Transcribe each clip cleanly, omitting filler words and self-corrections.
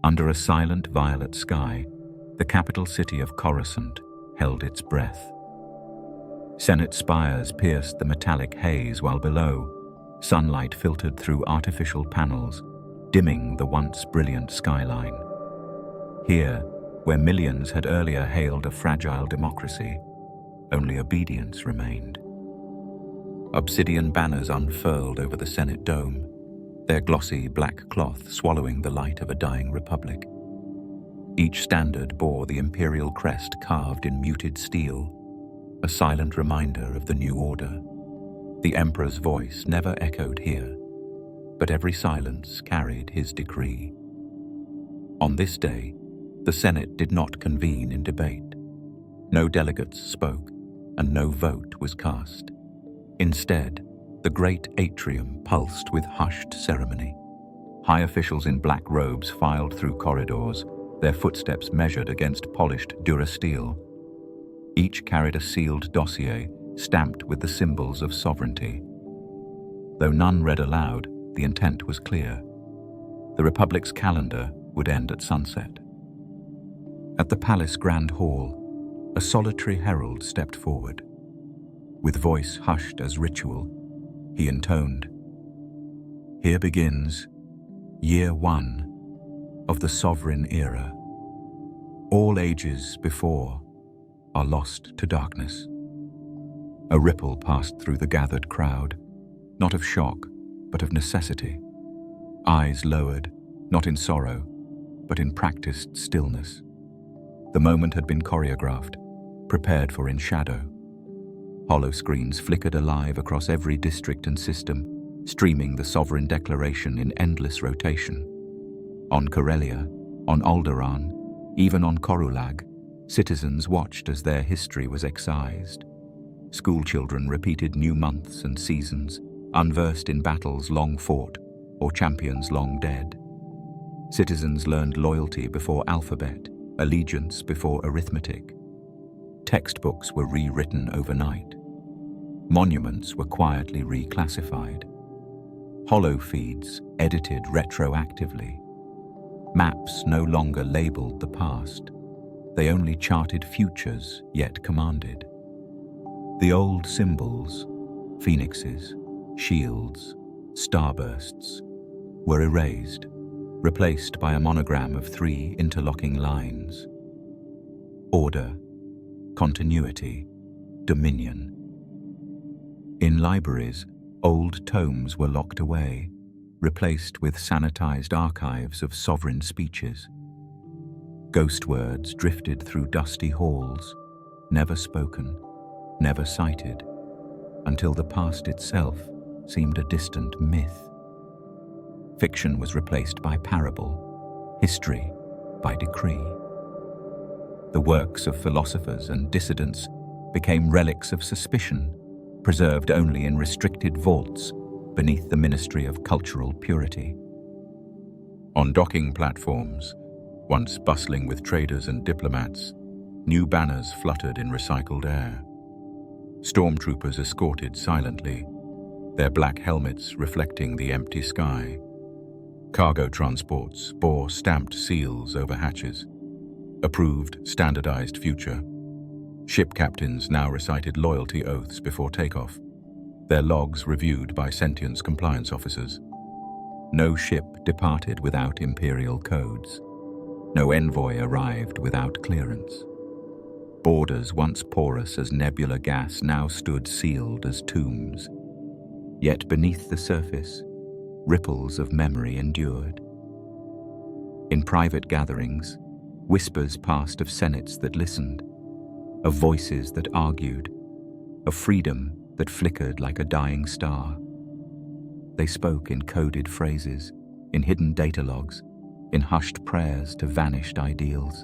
Under a silent violet sky, the capital city of Coruscant held its breath. Senate spires pierced the metallic haze, while below, sunlight filtered through artificial panels, dimming the once brilliant skyline. Here, where millions had earlier hailed a fragile democracy, only obedience remained. Obsidian banners unfurled over the Senate dome, their glossy black cloth swallowing the light of a dying republic. Each standard bore the imperial crest carved in muted steel, a silent reminder of the new order. The emperor's voice never echoed here, but every silence carried his decree. On this day, the Senate did not convene in debate. No delegates spoke, and no vote was cast. Instead, the great atrium pulsed with hushed ceremony. High officials in black robes filed through corridors, their footsteps measured against polished durasteel. Each carried a sealed dossier stamped with the symbols of sovereignty. Though none read aloud, the intent was clear. The Republic's calendar would end at sunset. At the palace grand hall, a solitary herald stepped forward. With voice hushed as ritual, he intoned, "Here begins year 1 of the sovereign era. All ages before are lost to darkness." A ripple passed through the gathered crowd, not of shock, but of necessity. Eyes lowered, not in sorrow, but in practiced stillness. The moment had been choreographed, prepared for in shadow. Hollow screens flickered alive across every district and system, streaming the sovereign declaration in endless rotation. On Corellia, on Alderaan, even on Corulag, citizens watched as their history was excised. Schoolchildren repeated new months and seasons, unversed in battles long fought or champions long dead. Citizens learned loyalty before alphabet, allegiance before arithmetic. Textbooks were rewritten overnight. Monuments were quietly reclassified. Hollow feeds edited retroactively. Maps no longer labeled the past. They only charted futures, yet commanded. The old symbols, phoenixes, shields, starbursts, were erased, replaced by a monogram of 3 interlocking lines. Order, continuity, dominion. In libraries, old tomes were locked away, replaced with sanitized archives of sovereign speeches. Ghost words drifted through dusty halls, never spoken, never cited, until the past itself seemed a distant myth. Fiction was replaced by parable, history by decree. The works of philosophers and dissidents became relics of suspicion, preserved only in restricted vaults beneath the Ministry of Cultural Purity. On docking platforms, once bustling with traders and diplomats, new banners fluttered in recycled air. Stormtroopers escorted silently, their black helmets reflecting the empty sky. Cargo transports bore stamped seals over hatches. Approved, standardized future. Ship captains now recited loyalty oaths before takeoff, their logs reviewed by sentience compliance officers. No ship departed without imperial codes. No envoy arrived without clearance. Borders once porous as nebula gas now stood sealed as tombs. Yet beneath the surface, ripples of memory endured. In private gatherings, whispers passed of senates that listened, of voices that argued, of freedom that flickered like a dying star. They spoke in coded phrases, in hidden data logs, in hushed prayers to vanished ideals.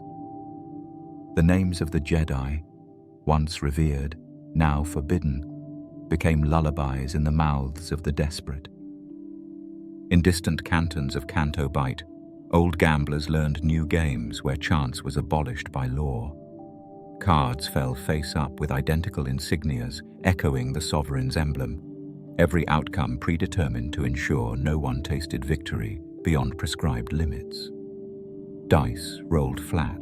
The names of the Jedi, once revered, now forbidden, became lullabies in the mouths of the desperate. In distant cantons of Canto Bight, old gamblers learned new games where chance was abolished by law. Cards fell face up with identical insignias echoing the sovereign's emblem, every outcome predetermined to ensure no one tasted victory beyond prescribed limits. Dice rolled flat.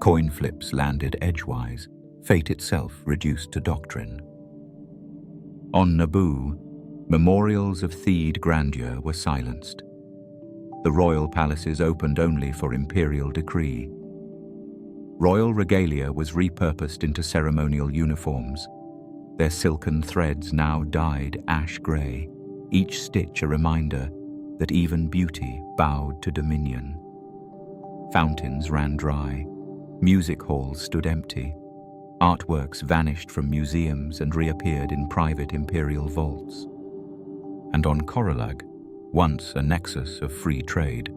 Coin flips landed edgewise, fate itself reduced to doctrine. On Naboo, memorials of Theed grandeur were silenced. The royal palaces opened only for imperial decree. Royal regalia was repurposed into ceremonial uniforms. Their silken threads now dyed ash grey, each stitch a reminder that even beauty bowed to dominion. Fountains ran dry, music halls stood empty, artworks vanished from museums and reappeared in private imperial vaults. And on Corellag, once a nexus of free trade,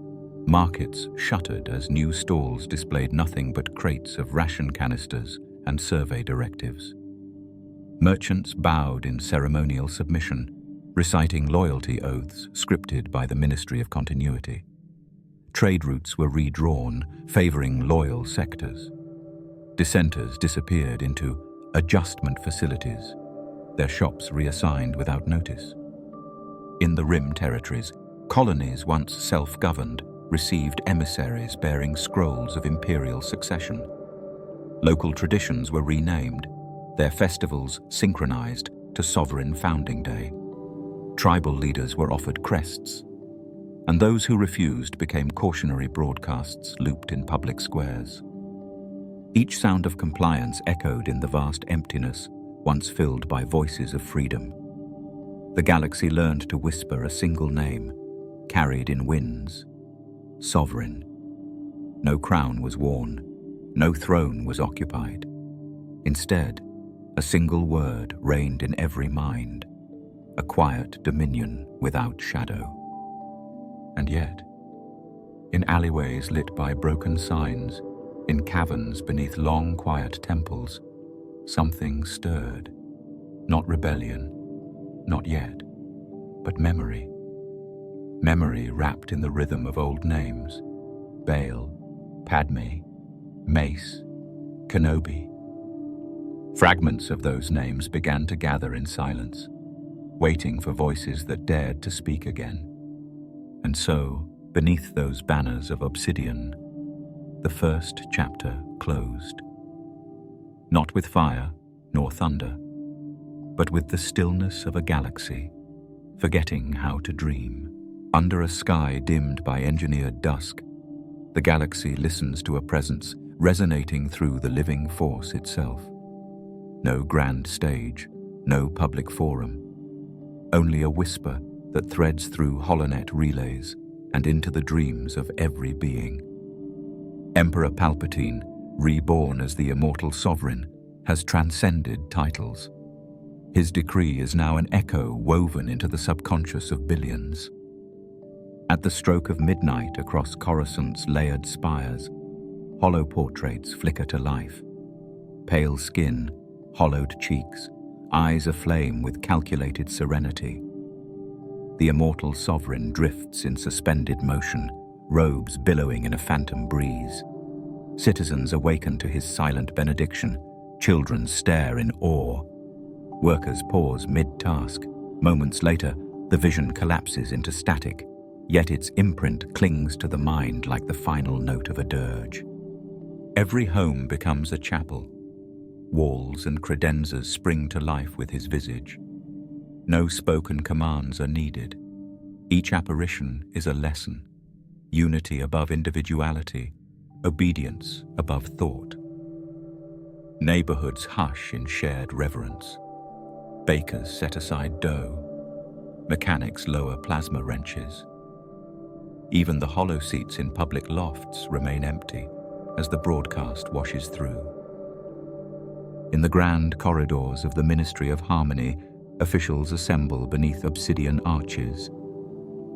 markets shuttered as new stalls displayed nothing but crates of ration canisters and survey directives. Merchants bowed in ceremonial submission, reciting loyalty oaths scripted by the Ministry of Continuity. Trade routes were redrawn, favoring loyal sectors. Dissenters disappeared into adjustment facilities, their shops reassigned without notice. In the Rim territories, colonies once self-governed received emissaries bearing scrolls of imperial succession. Local traditions were renamed, their festivals synchronized to sovereign founding day. Tribal leaders were offered crests, and those who refused became cautionary broadcasts looped in public squares. Each sound of compliance echoed in the vast emptiness once filled by voices of freedom. The galaxy learned to whisper a single name, carried in winds: sovereign. No crown was worn, no throne was occupied. Instead, a single word reigned in every mind, a quiet dominion without shadow. And yet, in alleyways lit by broken signs, in caverns beneath long, quiet temples, something stirred. Not rebellion, not yet, but memory. Memory wrapped in the rhythm of old names: Bail, Padme, Mace, Kenobi. Fragments of those names began to gather in silence, waiting for voices that dared to speak again. And so, beneath those banners of obsidian, the first chapter closed. Not with fire nor thunder, but with the stillness of a galaxy, forgetting how to dream. Under a sky dimmed by engineered dusk, the galaxy listens to a presence resonating through the living force itself. No grand stage, no public forum, only a whisper that threads through holonet relays and into the dreams of every being. Emperor Palpatine, reborn as the immortal sovereign, has transcended titles. His decree is now an echo woven into the subconscious of billions. At the stroke of midnight across Coruscant's layered spires, hollow portraits flicker to life. Pale skin, hollowed cheeks, eyes aflame with calculated serenity. The immortal sovereign drifts in suspended motion, robes billowing in a phantom breeze. Citizens awaken to his silent benediction. Children stare in awe. Workers pause mid-task. Moments later, the vision collapses into static, yet its imprint clings to the mind like the final note of a dirge. Every home becomes a chapel. Walls and credenzas spring to life with his visage. No spoken commands are needed. Each apparition is a lesson. Unity above individuality, obedience above thought. Neighborhoods hush in shared reverence. Bakers set aside dough. Mechanics lower plasma wrenches. Even the hollow seats in public lofts remain empty as the broadcast washes through. In the grand corridors of the Ministry of Harmony, officials assemble beneath obsidian arches.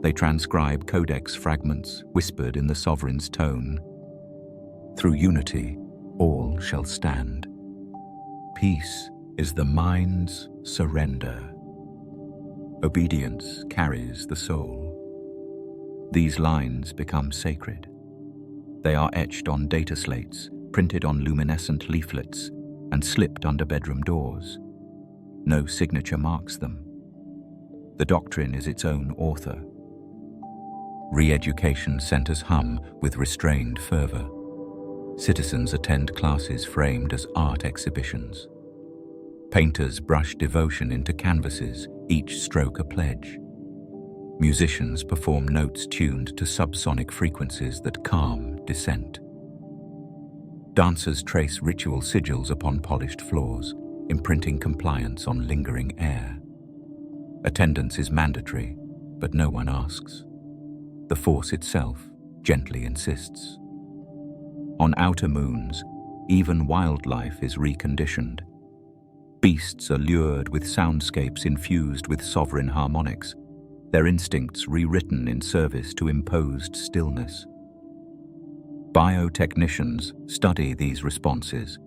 They transcribe codex fragments whispered in the sovereign's tone. Through unity, all shall stand. Peace is the mind's surrender. Obedience carries the soul. These lines become sacred. They are etched on data slates, printed on luminescent leaflets, and slipped under bedroom doors. No signature marks them. The doctrine is its own author. Re-education centers hum with restrained fervor. Citizens attend classes framed as art exhibitions. Painters brush devotion into canvases, each stroke a pledge. Musicians perform notes tuned to subsonic frequencies that calm dissent. Dancers trace ritual sigils upon polished floors, imprinting compliance on lingering air. Attendance is mandatory, but no one asks. The Force itself gently insists. On outer moons, even wildlife is reconditioned. Beasts are lured with soundscapes infused with sovereign harmonics, their instincts rewritten in service to imposed stillness. Biotechnicians study these responses,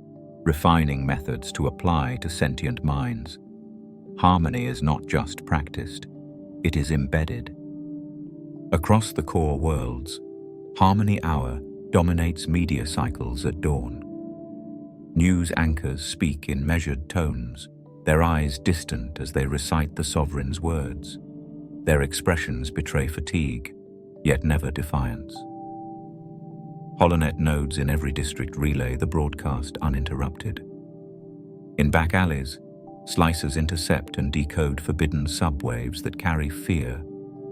refining methods to apply to sentient minds. Harmony is not just practiced, it is embedded. Across the core worlds, Harmony Hour dominates media cycles at dawn. News anchors speak in measured tones, their eyes distant as they recite the sovereign's words. Their expressions betray fatigue, yet never defiance. Holonet nodes in every district relay the broadcast uninterrupted. In back alleys, slicers intercept and decode forbidden subwaves that carry fear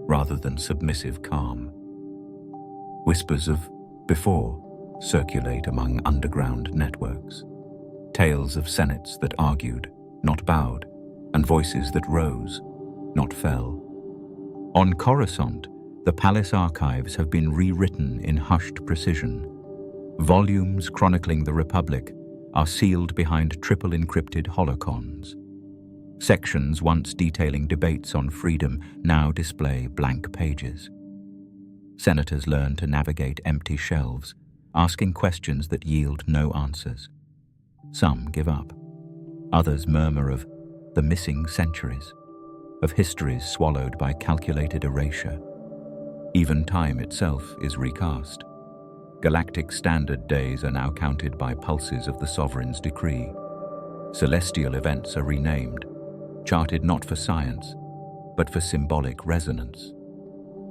rather than submissive calm. Whispers of before circulate among underground networks. Tales of senates that argued, not bowed, and voices that rose, not fell. On Coruscant, the palace archives have been rewritten in hushed precision. Volumes chronicling the Republic are sealed behind triple encrypted holocons. Sections once detailing debates on freedom now display blank pages. Senators learn to navigate empty shelves, asking questions that yield no answers. Some give up. Others murmur of the missing centuries, of histories swallowed by calculated erasure. Even time itself is recast. Galactic standard days are now counted by pulses of the Sovereign's decree. Celestial events are renamed, charted not for science, but for symbolic resonance.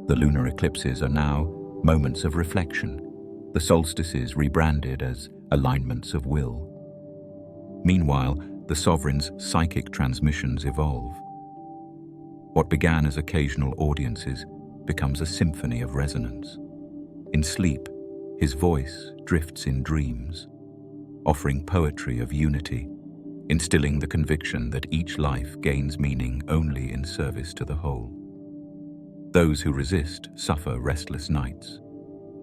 The lunar eclipses are now moments of reflection, the solstices rebranded as alignments of will. Meanwhile, the Sovereign's psychic transmissions evolve. What began as occasional audiences becomes a symphony of resonance. In sleep, his voice drifts in dreams, offering poetry of unity, instilling the conviction that each life gains meaning only in service to the whole. Those who resist suffer restless nights,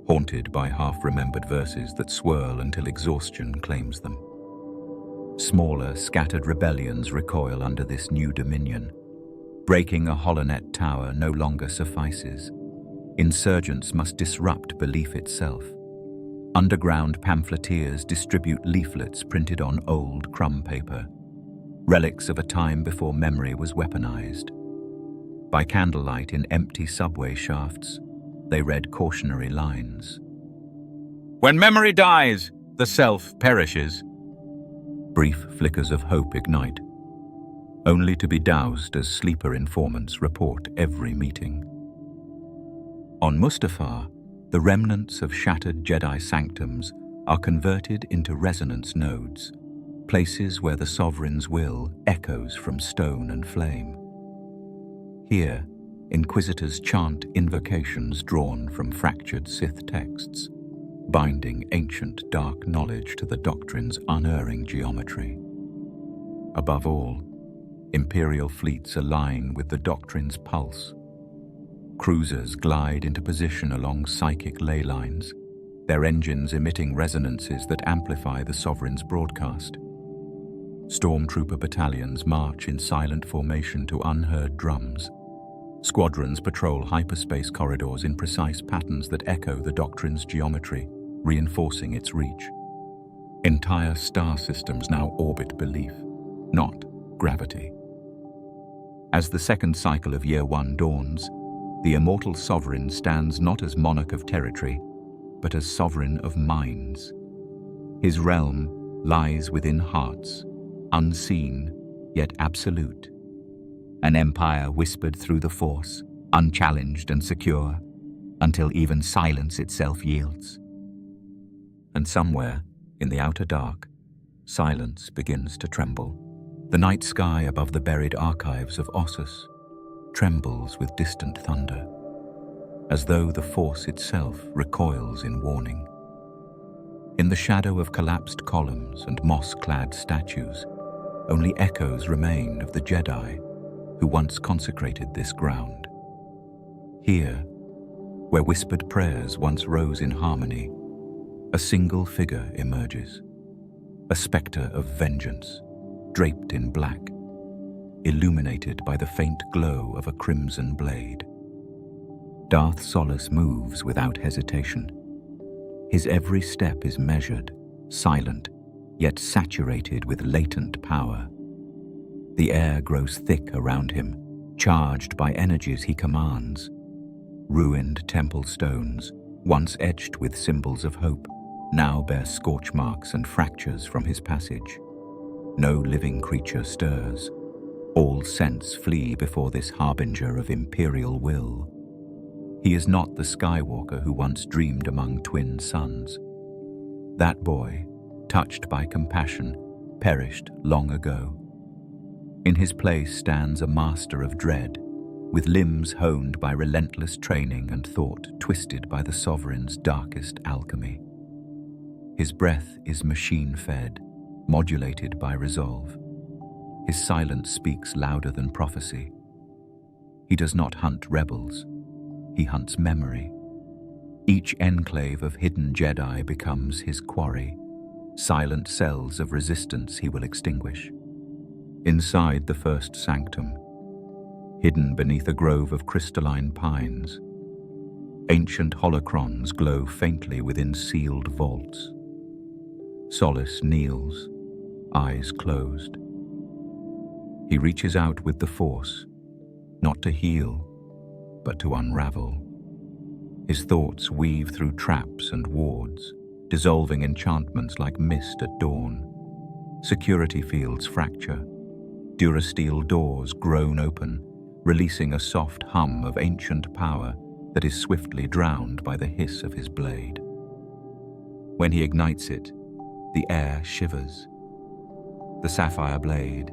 haunted by half-remembered verses that swirl until exhaustion claims them. Smaller, scattered rebellions recoil under this new dominion. Breaking a holonet tower no longer suffices. Insurgents must disrupt belief itself. Underground pamphleteers distribute leaflets printed on old crumb paper, relics of a time before memory was weaponized. By candlelight in empty subway shafts, they read cautionary lines. When memory dies, the self perishes. Brief flickers of hope ignite, only to be doused as sleeper informants report every meeting. On Mustafar, the remnants of shattered Jedi sanctums are converted into resonance nodes, places where the Sovereign's will echoes from stone and flame. Here, Inquisitors chant invocations drawn from fractured Sith texts, binding ancient dark knowledge to the doctrine's unerring geometry. Above all, Imperial fleets align with the doctrine's pulse. Cruisers glide into position along psychic ley lines, their engines emitting resonances that amplify the Sovereign's broadcast. Stormtrooper battalions march in silent formation to unheard drums. Squadrons patrol hyperspace corridors in precise patterns that echo the doctrine's geometry, reinforcing its reach. Entire star systems now orbit belief, not gravity. As the second cycle of Year One dawns, the immortal sovereign stands not as monarch of territory, but as sovereign of minds. His realm lies within hearts, unseen yet absolute. An empire whispered through the Force, unchallenged and secure. until even silence itself yields. And somewhere, in the outer dark, silence begins to tremble. The night sky above the buried archives of Ossus trembles with distant thunder, as though the Force itself recoils in warning. In the shadow of collapsed columns and moss-clad statues, only echoes remain of the Jedi who once consecrated this ground. Here, where whispered prayers once rose in harmony, a single figure emerges, a spectre of vengeance, draped in black, illuminated by the faint glow of a crimson blade. Darth Solace moves without hesitation. His every step is measured, silent, yet saturated with latent power. The air grows thick around him, charged by energies he commands. Ruined temple stones, once etched with symbols of hope, now bear scorch marks and fractures from his passage. No living creature stirs. All sense flee before this harbinger of imperial will. He is not the Skywalker who once dreamed among twin suns. That boy, touched by compassion, perished long ago. In his place stands a master of dread, with limbs honed by relentless training and thought twisted by the sovereign's darkest alchemy. His breath is machine-fed, modulated by resolve. His silence speaks louder than prophecy. He does not hunt rebels. He hunts memory. Each enclave of hidden Jedi becomes his quarry, silent cells of resistance he will extinguish. Inside the first sanctum, hidden beneath a grove of crystalline pines, ancient holocrons glow faintly within sealed vaults. Solace kneels, eyes closed. He reaches out with the Force, not to heal, but to unravel. His thoughts weave through traps and wards, dissolving enchantments like mist at dawn. Security fields fracture, durasteel doors groan open, releasing a soft hum of ancient power that is swiftly drowned by the hiss of his blade. When he ignites it, the air shivers. The sapphire blade,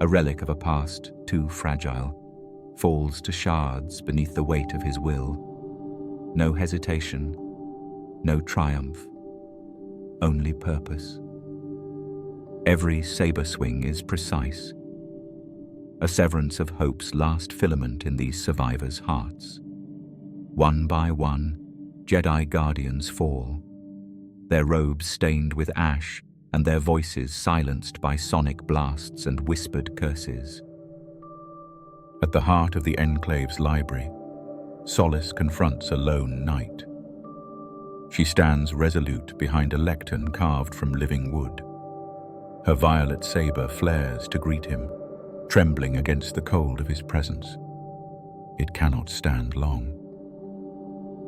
a relic of a past too fragile, falls to shards beneath the weight of his will. No hesitation, no triumph, only purpose. Every saber swing is precise, a severance of hope's last filament in these survivors' hearts. One by one, Jedi Guardians fall, their robes stained with ash and their voices silenced by sonic blasts and whispered curses. At the heart of the Enclave's library, Solace confronts a lone knight. She stands resolute behind a lectern carved from living wood. Her violet saber flares to greet him, trembling against the cold of his presence. It cannot stand long.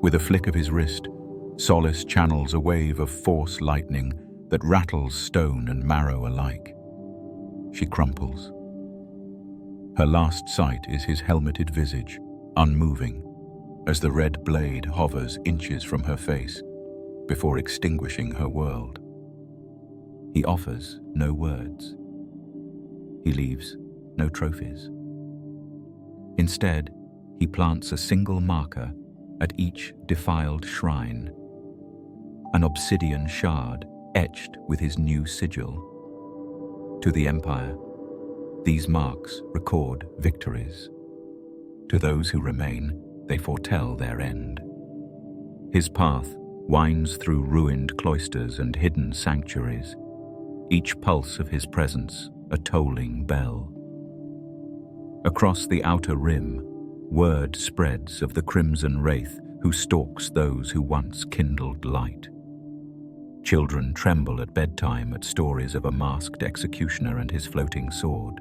With a flick of his wrist, Solace channels a wave of Force lightning that rattles stone and marrow alike. She crumples. Her last sight is his helmeted visage, unmoving, as the red blade hovers inches from her face before extinguishing her world. He offers no words. He leaves no trophies. Instead, he plants a single marker at each defiled shrine, an obsidian shard etched with his new sigil. To the Empire, these marks record victories. To those who remain, they foretell their end. His path winds through ruined cloisters and hidden sanctuaries, each pulse of his presence a tolling bell. Across the outer rim, word spreads of the crimson wraith who stalks those who once kindled light. Children tremble at bedtime at stories of a masked executioner and his floating sword.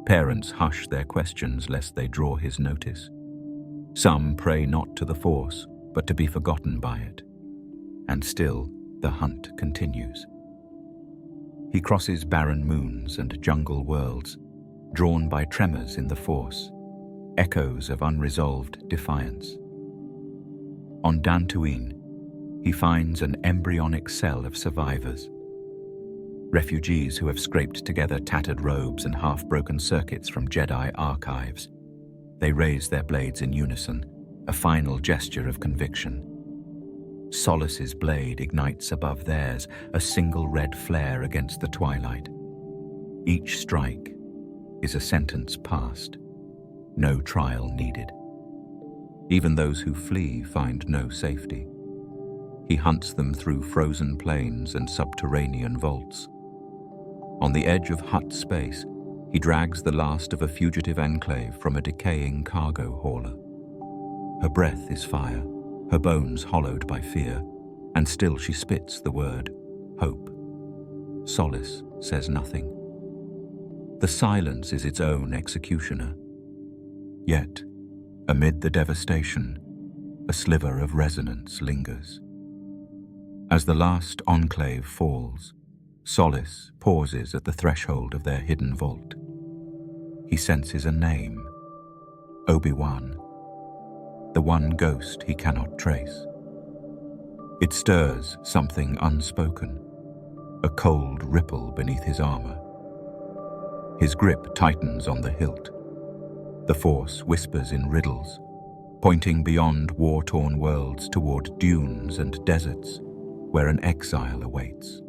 Parents hush their questions lest they draw his notice. Some pray not to the Force, but to be forgotten by it. And still, the hunt continues. He crosses barren moons and jungle worlds, drawn by tremors in the Force, echoes of unresolved defiance. On Dantooine, he finds an embryonic cell of survivors. Refugees who have scraped together tattered robes and half-broken circuits from Jedi archives. They raise their blades in unison, a final gesture of conviction. Solace's blade ignites above theirs, a single red flare against the twilight. Each strike is a sentence passed, no trial needed. Even those who flee find no safety. He hunts them through frozen plains and subterranean vaults. On the edge of Hutt space, he drags the last of a fugitive enclave from a decaying cargo hauler. Her breath is fire, her bones hollowed by fear, and still she spits the word, hope. Solace says nothing. The silence is its own executioner. Yet, amid the devastation, a sliver of resonance lingers. As the last enclave falls, Solace pauses at the threshold of their hidden vault. He senses a name, Obi-Wan, the one ghost he cannot trace. It stirs something unspoken, a cold ripple beneath his armor. His grip tightens on the hilt. The Force whispers in riddles, pointing beyond war-torn worlds toward dunes and deserts where an exile awaits.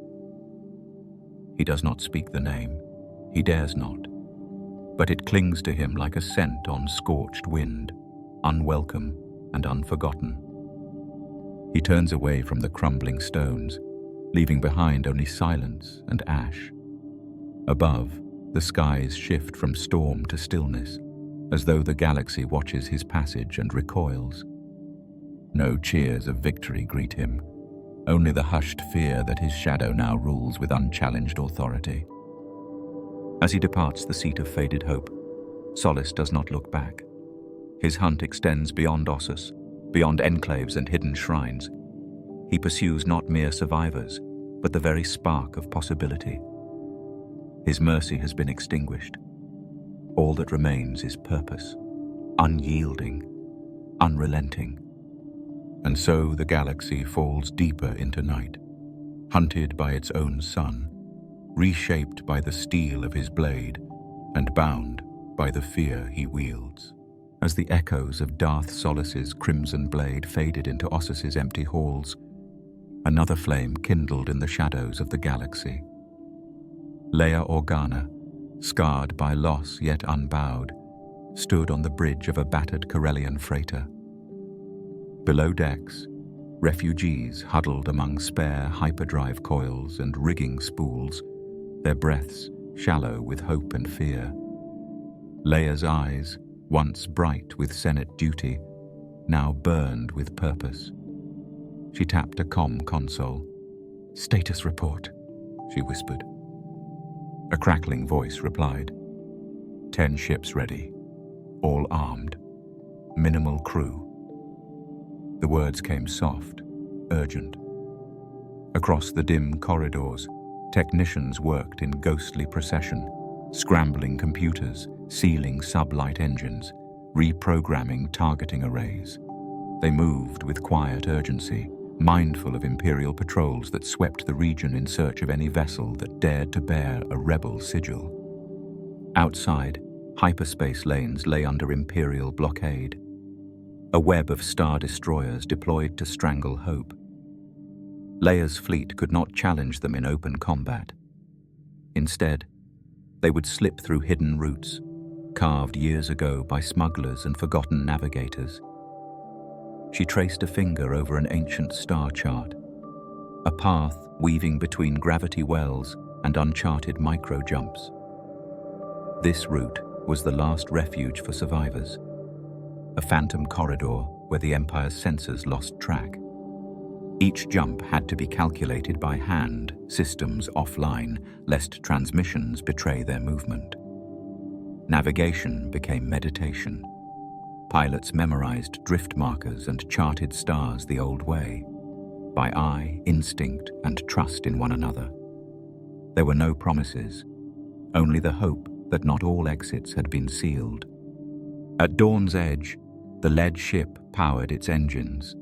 He does not speak the name, he dares not, but it clings to him like a scent on scorched wind, unwelcome and unforgotten. He turns away from the crumbling stones, leaving behind only silence and ash. Above, the skies shift from storm to stillness, as though the galaxy watches his passage and recoils. No cheers of victory greet him, only the hushed fear that his shadow now rules with unchallenged authority. As he departs the seat of faded hope, Solace does not look back. His hunt extends beyond Ossus, beyond enclaves and hidden shrines. He pursues not mere survivors, but the very spark of possibility. His mercy has been extinguished. All that remains is purpose, unyielding, unrelenting. And so the galaxy falls deeper into night, hunted by its own sun, reshaped by the steel of his blade, and bound by the fear he wields. As the echoes of Darth Solace's crimson blade faded into Ossus's empty halls, another flame kindled in the shadows of the galaxy. Leia Organa, scarred by loss yet unbowed, stood on the bridge of a battered Corellian freighter. Below decks, refugees huddled among spare hyperdrive coils and rigging spools, their breaths shallow with hope and fear. Leia's eyes, once bright with Senate duty, now burned with purpose. She tapped a comm console. "Status report," she whispered. A crackling voice replied. 10 ships ready, all armed, minimal crew. The words came soft, urgent. Across the dim corridors, technicians worked in ghostly procession, scrambling computers, sealing sublight engines, reprogramming targeting arrays. They moved with quiet urgency, mindful of Imperial patrols that swept the region in search of any vessel that dared to bear a rebel sigil. Outside, hyperspace lanes lay under Imperial blockade, a web of star destroyers deployed to strangle hope. Leia's fleet could not challenge them in open combat. Instead, they would slip through hidden routes, carved years ago by smugglers and forgotten navigators. She traced a finger over an ancient star chart, a path weaving between gravity wells and uncharted micro-jumps. This route was the last refuge for survivors, a phantom corridor where the Empire's sensors lost track. Each jump had to be calculated by hand, systems offline, lest transmissions betray their movement. Navigation became meditation. Pilots memorized drift markers and charted stars the old way, by eye, instinct, and trust in one another. There were no promises, only the hope that not all exits had been sealed. At dawn's edge, the lead ship powered its engines.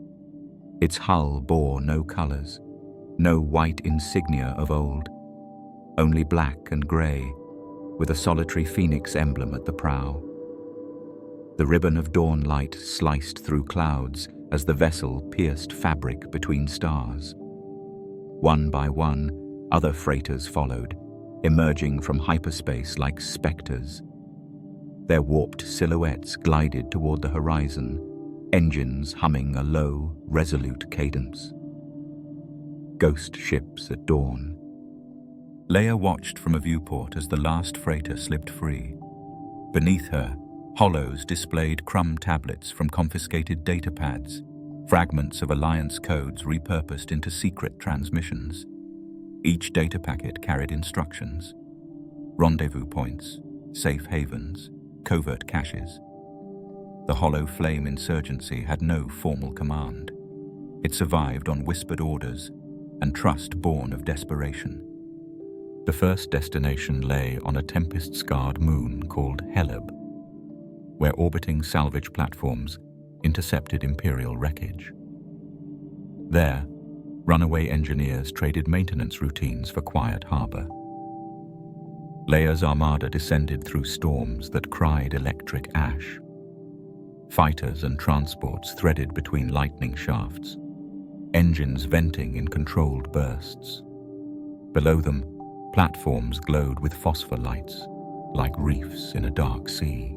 Its hull bore no colors, no white insignia of old, only black and grey, with a solitary phoenix emblem at the prow. The ribbon of dawn light sliced through clouds as the vessel pierced fabric between stars. One by one, other freighters followed, emerging from hyperspace like specters. Their warped silhouettes glided toward the horizon, engines humming a low, resolute cadence. Ghost ships at dawn. Leia watched from a viewport as the last freighter slipped free. Beneath her, hollows displayed crumb tablets from confiscated datapads, fragments of Alliance codes repurposed into secret transmissions. Each data packet carried instructions: rendezvous points, safe havens, covert caches. The Hollow Flame insurgency had no formal command. It survived on whispered orders and trust born of desperation. The first destination lay on a tempest-scarred moon called Heleb, where orbiting salvage platforms intercepted Imperial wreckage. There, runaway engineers traded maintenance routines for quiet harbor. Leia's armada descended through storms that cried electric ash. Fighters and transports threaded between lightning shafts, engines venting in controlled bursts. Below them, platforms glowed with phosphor lights, like reefs in a dark sea.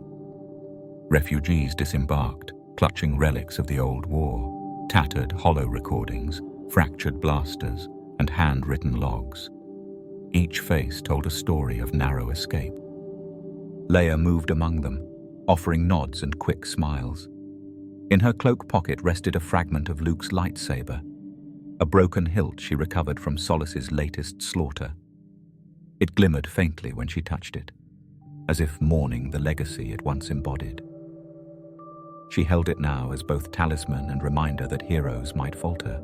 Refugees disembarked, clutching relics of the old war, tattered hollow recordings, fractured blasters, and handwritten logs. Each face told a story of narrow escape. Leia moved among them, offering nods and quick smiles. In her cloak pocket rested a fragment of Luke's lightsaber, a broken hilt she recovered from Solace's latest slaughter. It glimmered faintly when she touched it, as if mourning the legacy it once embodied. She held it now as both talisman and reminder that heroes might falter,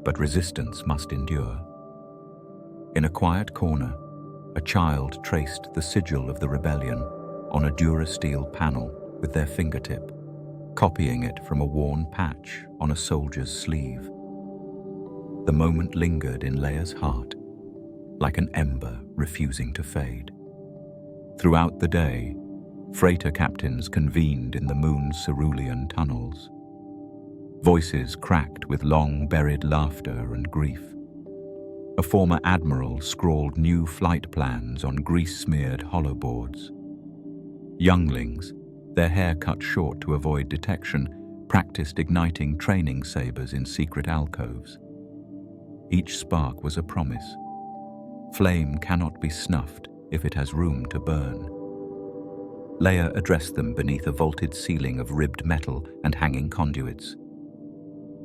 but resistance must endure. In a quiet corner, a child traced the sigil of the rebellion on a durasteel panel with their fingertip, copying it from a worn patch on a soldier's sleeve. The moment lingered in Leia's heart, like an ember refusing to fade. Throughout the day, freighter captains convened in the moon's cerulean tunnels. Voices cracked with long-buried laughter and grief. A former admiral scrawled new flight plans on grease-smeared hollow boards. Younglings, their hair cut short to avoid detection, practiced igniting training sabers in secret alcoves. Each spark was a promise. Flame cannot be snuffed if it has room to burn. Leia addressed them beneath a vaulted ceiling of ribbed metal and hanging conduits.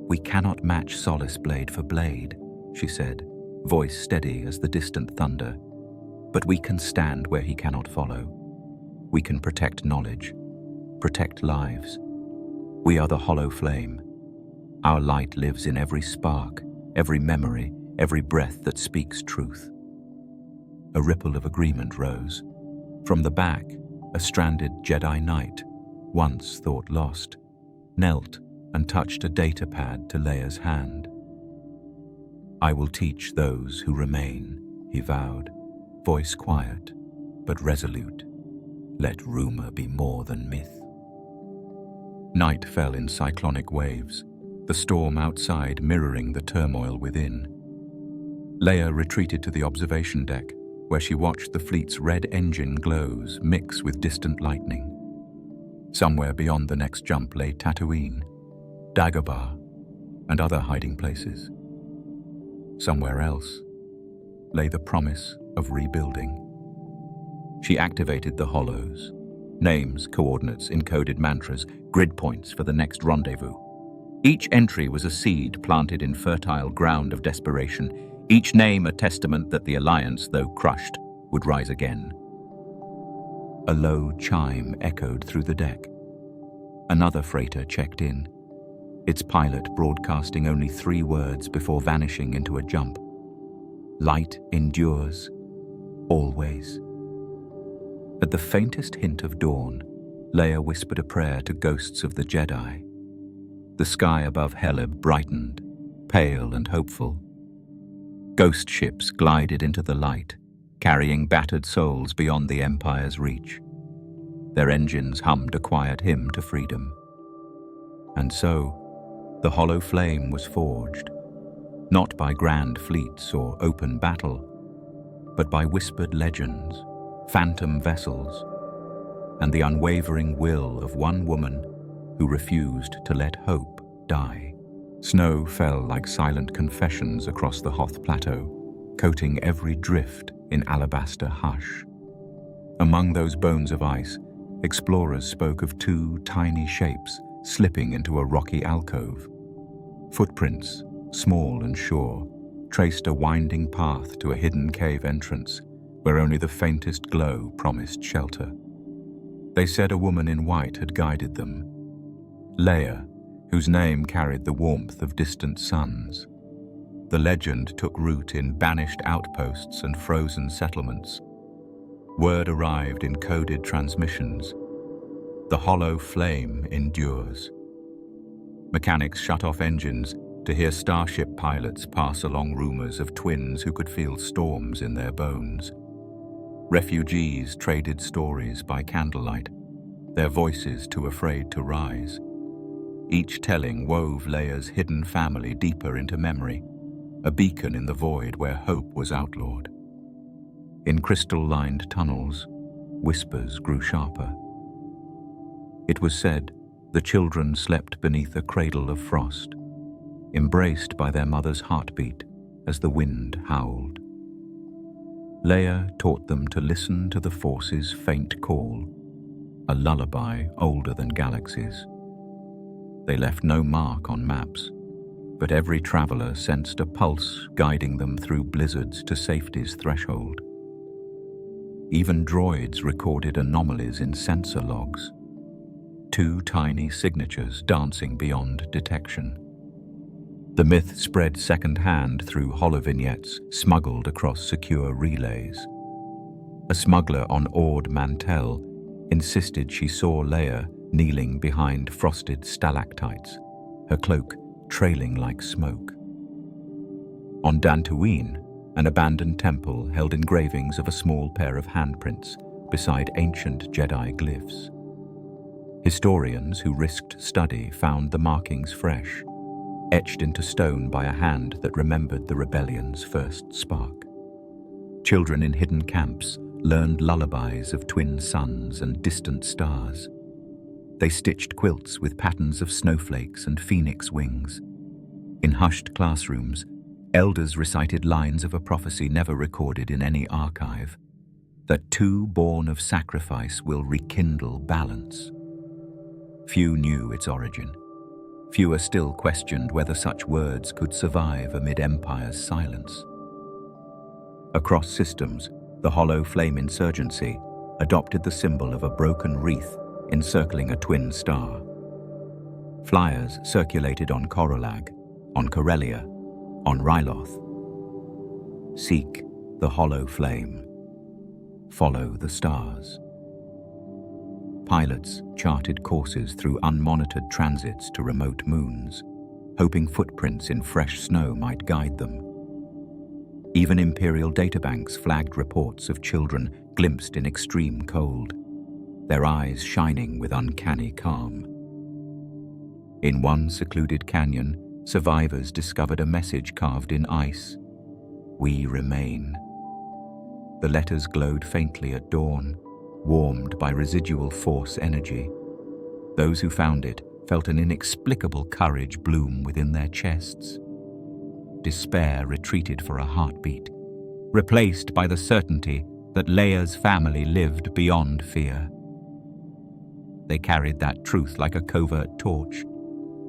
"We cannot match Solace blade for blade," she said, voice steady as the distant thunder. "But we can stand where he cannot follow. We can protect knowledge, protect lives. We are the Hollow Flame. Our light lives in every spark, every memory, every breath that speaks truth." A ripple of agreement rose. From the back, a stranded Jedi Knight, once thought lost, knelt and touched a data pad to Leia's hand. "I will teach those who remain," he vowed, voice quiet but resolute. "Let rumor be more than myth." Night fell in cyclonic waves, the storm outside mirroring the turmoil within. Leia retreated to the observation deck, where she watched the fleet's red engine glows mix with distant lightning. Somewhere beyond the next jump lay Tatooine, Dagobah, and other hiding places. Somewhere else lay the promise of rebuilding. She activated the hollows. Names, coordinates, encoded mantras, grid points for the next rendezvous. Each entry was a seed planted in fertile ground of desperation, each name a testament that the Alliance, though crushed, would rise again. A low chime echoed through the deck. Another freighter checked in, its pilot broadcasting only 3 words before vanishing into a jump. "Light endures, always." At the faintest hint of dawn, Leia whispered a prayer to ghosts of the Jedi. The sky above Heleb brightened, pale and hopeful. Ghost ships glided into the light, carrying battered souls beyond the Empire's reach. Their engines hummed a quiet hymn to freedom. And so, the hollow flame was forged, not by grand fleets or open battle, but by whispered legends, phantom vessels, and the unwavering will of one woman who refused to let hope die. Snow fell like silent confessions across the Hoth Plateau, coating every drift in alabaster hush. Among those bones of ice, explorers spoke of two tiny shapes slipping into a rocky alcove. Footprints, small and sure, traced a winding path to a hidden cave entrance where only the faintest glow promised shelter. They said a woman in white had guided them, Leia, whose name carried the warmth of distant suns. The legend took root in banished outposts and frozen settlements. Word arrived in coded transmissions. The hollow flame endures. Mechanics shut off engines to hear starship pilots pass along rumors of twins who could feel storms in their bones. Refugees traded stories by candlelight, their voices too afraid to rise. Each telling wove Leia's hidden family deeper into memory, a beacon in the void where hope was outlawed. In crystal-lined tunnels, whispers grew sharper. It was said the children slept beneath a cradle of frost, embraced by their mother's heartbeat as the wind howled. Leia taught them to listen to the Force's faint call, a lullaby older than galaxies. They left no mark on maps, but every traveler sensed a pulse guiding them through blizzards to safety's threshold. Even droids recorded anomalies in sensor logs, two tiny signatures dancing beyond detection. The myth spread second-hand through hollovignettes smuggled across secure relays. A smuggler on Ord Mantell insisted she saw Leia kneeling behind frosted stalactites, her cloak trailing like smoke. On Dantooine, an abandoned temple held engravings of a small pair of handprints beside ancient Jedi glyphs. Historians who risked study found the markings fresh, etched into stone by a hand that remembered the rebellion's first spark. Children in hidden camps learned lullabies of twin suns and distant stars. They stitched quilts with patterns of snowflakes and phoenix wings. In hushed classrooms, elders recited lines of a prophecy never recorded in any archive, that two born of sacrifice will rekindle balance. Few knew its origin. Fewer still questioned whether such words could survive amid Empire's silence. Across systems, the hollow flame insurgency adopted the symbol of a broken wreath encircling a twin star. Flyers circulated on Corolag, on Corellia, on Ryloth. Seek the hollow flame. Follow the stars. Pilots charted courses through unmonitored transits to remote moons, hoping footprints in fresh snow might guide them. Even Imperial databanks flagged reports of children glimpsed in extreme cold, their eyes shining with uncanny calm. In one secluded canyon, survivors discovered a message carved in ice: "We remain." The letters glowed faintly at dawn, warmed by residual Force energy. Those who found it felt an inexplicable courage bloom within their chests. Despair retreated for a heartbeat, replaced by the certainty that Leia's family lived beyond fear. They carried that truth like a covert torch,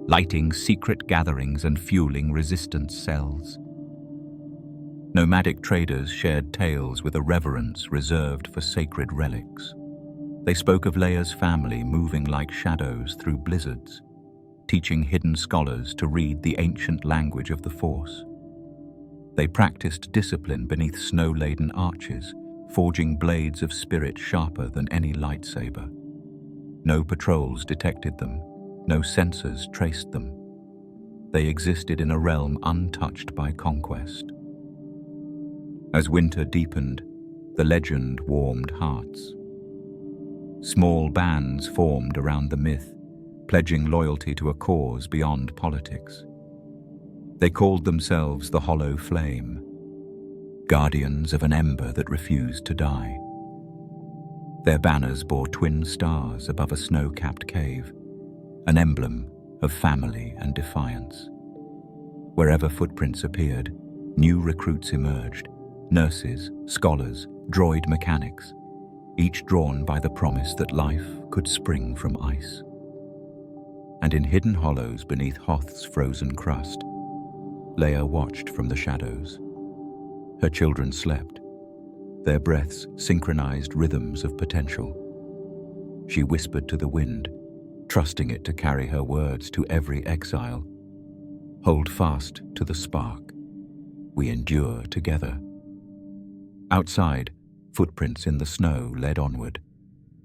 lighting secret gatherings and fueling resistance cells. Nomadic traders shared tales with a reverence reserved for sacred relics. They spoke of Leia's family moving like shadows through blizzards, teaching hidden scholars to read the ancient language of the Force. They practiced discipline beneath snow-laden arches, forging blades of spirit sharper than any lightsaber. No patrols detected them, no sensors traced them. they existed in a realm untouched by conquest. As winter deepened, the legend warmed hearts. Small bands formed around the myth, pledging loyalty to a cause beyond politics. They called themselves the Hollow Flame, guardians of an ember that refused to die. Their banners bore twin stars above a snow-capped cave, an emblem of family and defiance. Wherever footprints appeared, new recruits emerged, nurses, scholars, droid mechanics, each drawn by the promise that life could spring from ice. And in hidden hollows beneath Hoth's frozen crust, Leia watched from the shadows. Her children slept, their breaths synchronized rhythms of potential. She whispered to the wind, trusting it to carry her words to every exile. Hold fast to the spark. We endure together. Outside, footprints in the snow led onward,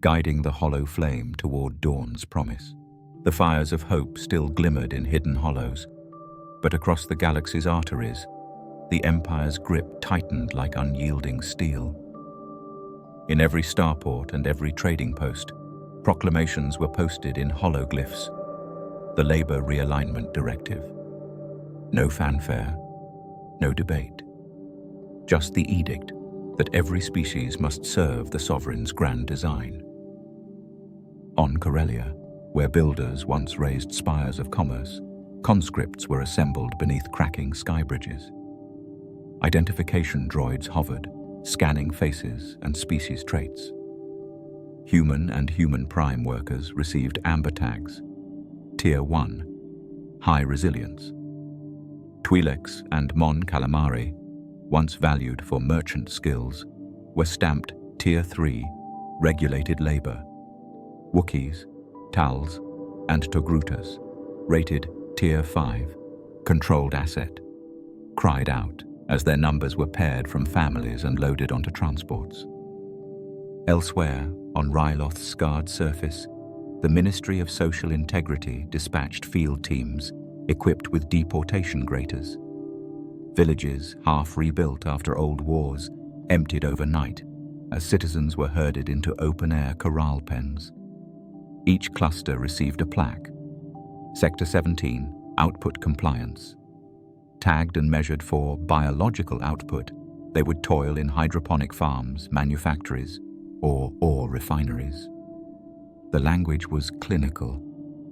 guiding the hollow flame toward dawn's promise. The fires of hope still glimmered in hidden hollows, but across the galaxy's arteries, the Empire's grip tightened like unyielding steel. In every starport and every trading post, proclamations were posted in hologlyphs, the Labor Realignment Directive. No fanfare, no debate, just the edict that every species must serve the Sovereign's grand design. On Corellia, where builders once raised spires of commerce, conscripts were assembled beneath cracking sky bridges. Identification droids hovered, scanning faces and species traits. Human and human prime workers received amber tags, Tier 1, high resilience. Twi'leks and Mon Calamari, once valued for merchant skills, were stamped Tier 3, regulated labor. Wookiees, Tals, and Togrutas, rated Tier 5, controlled asset, cried out as their numbers were paired from families and loaded onto transports. Elsewhere, on Ryloth's scarred surface, the Ministry of Social Integrity dispatched field teams equipped with deportation graters. Villages, half rebuilt after old wars, emptied overnight as citizens were herded into open-air corral pens. Each cluster received a plaque. Sector 17, Output Compliance. Tagged and measured for biological output, they would toil in hydroponic farms, manufactories, or ore refineries. The language was clinical,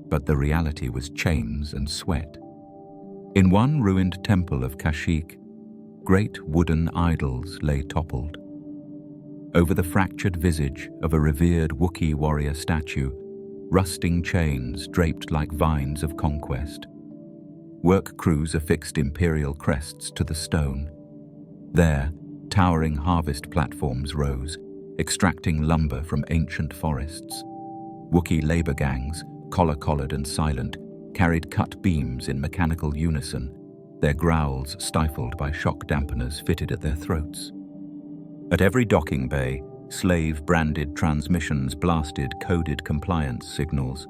but the reality was chains and sweat. In one ruined temple of Kashyyyk, great wooden idols lay toppled. Over the fractured visage of a revered Wookiee warrior statue, rusting chains draped like vines of conquest. Work crews affixed imperial crests to the stone. There, towering harvest platforms rose, extracting lumber from ancient forests. Wookiee labor gangs, collar-collared and silent, carried cut beams in mechanical unison, their growls stifled by shock dampeners fitted at their throats. At every docking bay, slave-branded transmissions blasted coded compliance signals.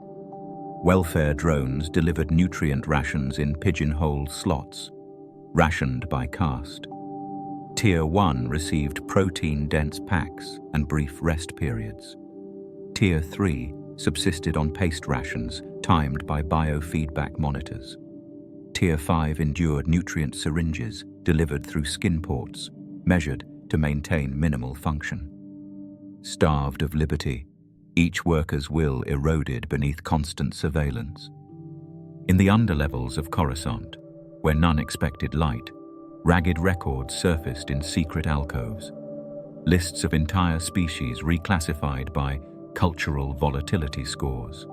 Welfare drones delivered nutrient rations in pigeonhole slots, rationed by caste. Tier 1 received protein-dense packs and brief rest periods. Tier 3 subsisted on paste rations timed by biofeedback monitors. Tier 5 endured nutrient syringes delivered through skin ports, measured to maintain minimal function. Starved of liberty, each worker's will eroded beneath constant surveillance. In the underlevels of Coruscant, where none expected light, ragged records surfaced in secret alcoves. Lists of entire species reclassified by cultural volatility scores.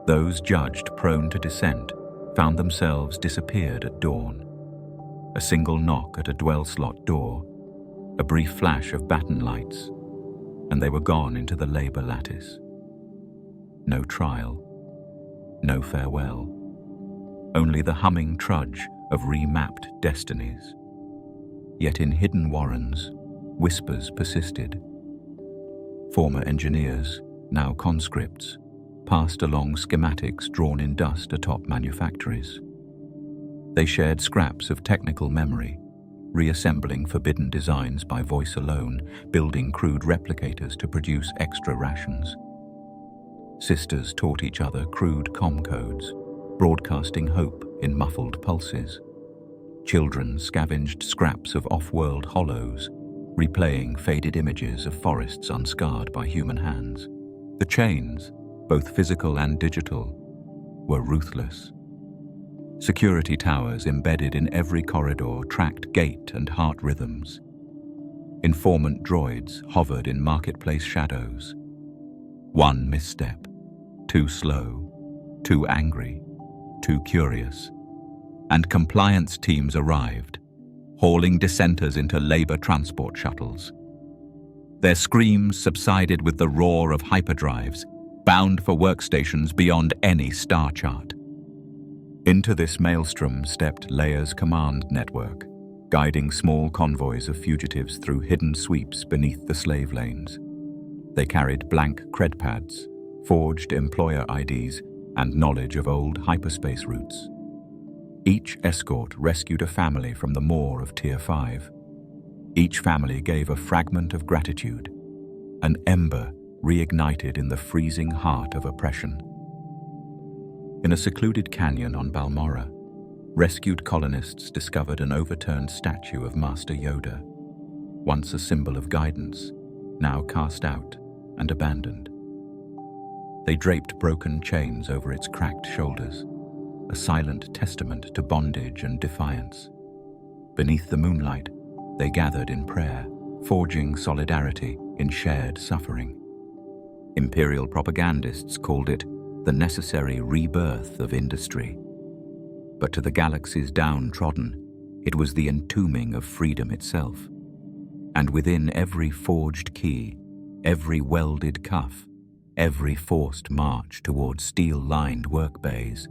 Those judged prone to dissent found themselves disappeared at dawn. A single knock at a dwell slot door, a brief flash of baton lights, and they were gone into the labor lattice. No trial, no farewell, only the humming trudge of remapped destinies. Yet in hidden warrens, whispers persisted. Former engineers, now conscripts, passed along schematics drawn in dust atop manufactories. They shared scraps of technical memory, reassembling forbidden designs by voice alone, building crude replicators to produce extra rations. Sisters taught each other crude comm codes, broadcasting hope in muffled pulses. Children scavenged scraps of off-world hollows, replaying faded images of forests unscarred by human hands. The chains, both physical and digital, were ruthless. Security towers embedded in every corridor tracked gait and heart rhythms. Informant droids hovered in marketplace shadows. One misstep, too slow, too angry, too curious, and compliance teams arrived, hauling dissenters into labor transport shuttles. Their screams subsided with the roar of hyperdrives, bound for workstations beyond any star chart. Into this maelstrom stepped Leia's command network, guiding small convoys of fugitives through hidden sweeps beneath the slave lanes. They carried blank cred pads, forged employer IDs, and knowledge of old hyperspace routes. Each escort rescued a family from the maw of Tier 5. Each family gave a fragment of gratitude, an ember reignited in the freezing heart of oppression. In a secluded canyon on Balmorra, rescued colonists discovered an overturned statue of Master Yoda, once a symbol of guidance, now cast out and abandoned. They draped broken chains over its cracked shoulders, a silent testament to bondage and defiance. Beneath the moonlight, they gathered in prayer, forging solidarity in shared suffering. Imperial propagandists called it the necessary rebirth of industry. But to the galaxy's downtrodden, it was the entombing of freedom itself. And within every forged key, every welded cuff, every forced march towards steel-lined work bays,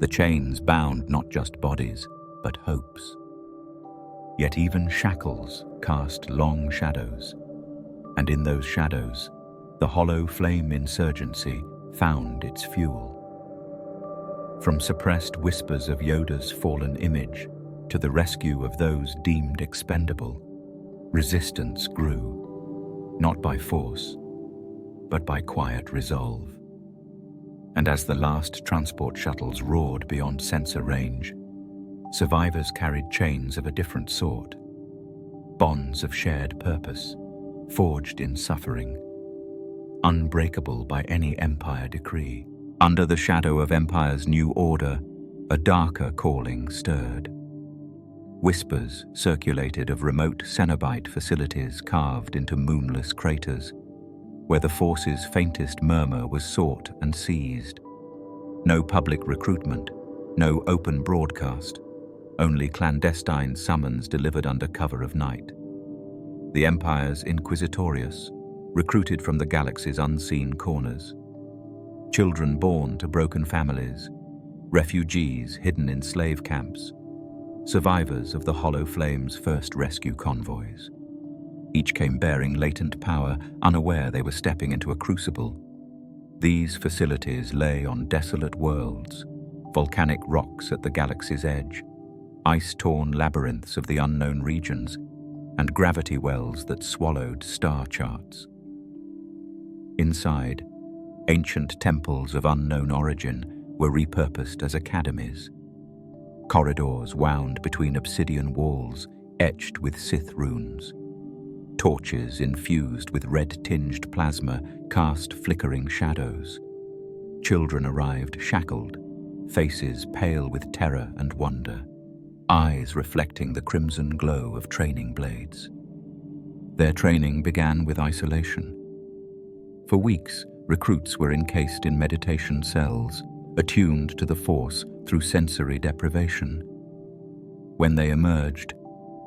the chains bound not just bodies, but hopes. Yet even shackles cast long shadows, and in those shadows, the hollow flame insurgency found its fuel. From suppressed whispers of Yoda's fallen image to the rescue of those deemed expendable, resistance grew, not by force, but by quiet resolve. And as the last transport shuttles roared beyond sensor range, survivors carried chains of a different sort, bonds of shared purpose, forged in suffering, unbreakable by any Empire decree. Under the shadow of Empire's new order, a darker calling stirred. Whispers circulated of remote Cenobite facilities carved into moonless craters, where the Force's faintest murmur was sought and seized. No public recruitment, no open broadcast, only clandestine summons delivered under cover of night. The Empire's Inquisitorius, recruited from the galaxy's unseen corners. Children born to broken families, refugees hidden in slave camps, survivors of the Hollow Flame's first rescue convoys. Each came bearing latent power, unaware they were stepping into a crucible. These facilities lay on desolate worlds, volcanic rocks at the galaxy's edge, ice-torn labyrinths of the unknown regions, and gravity wells that swallowed star charts. Inside, ancient temples of unknown origin were repurposed as academies. Corridors wound between obsidian walls etched with Sith runes. Torches infused with red-tinged plasma cast flickering shadows. Children arrived shackled, faces pale with terror and wonder, eyes reflecting the crimson glow of training blades. Their training began with isolation. For weeks, recruits were encased in meditation cells, attuned to the Force through sensory deprivation. When they emerged,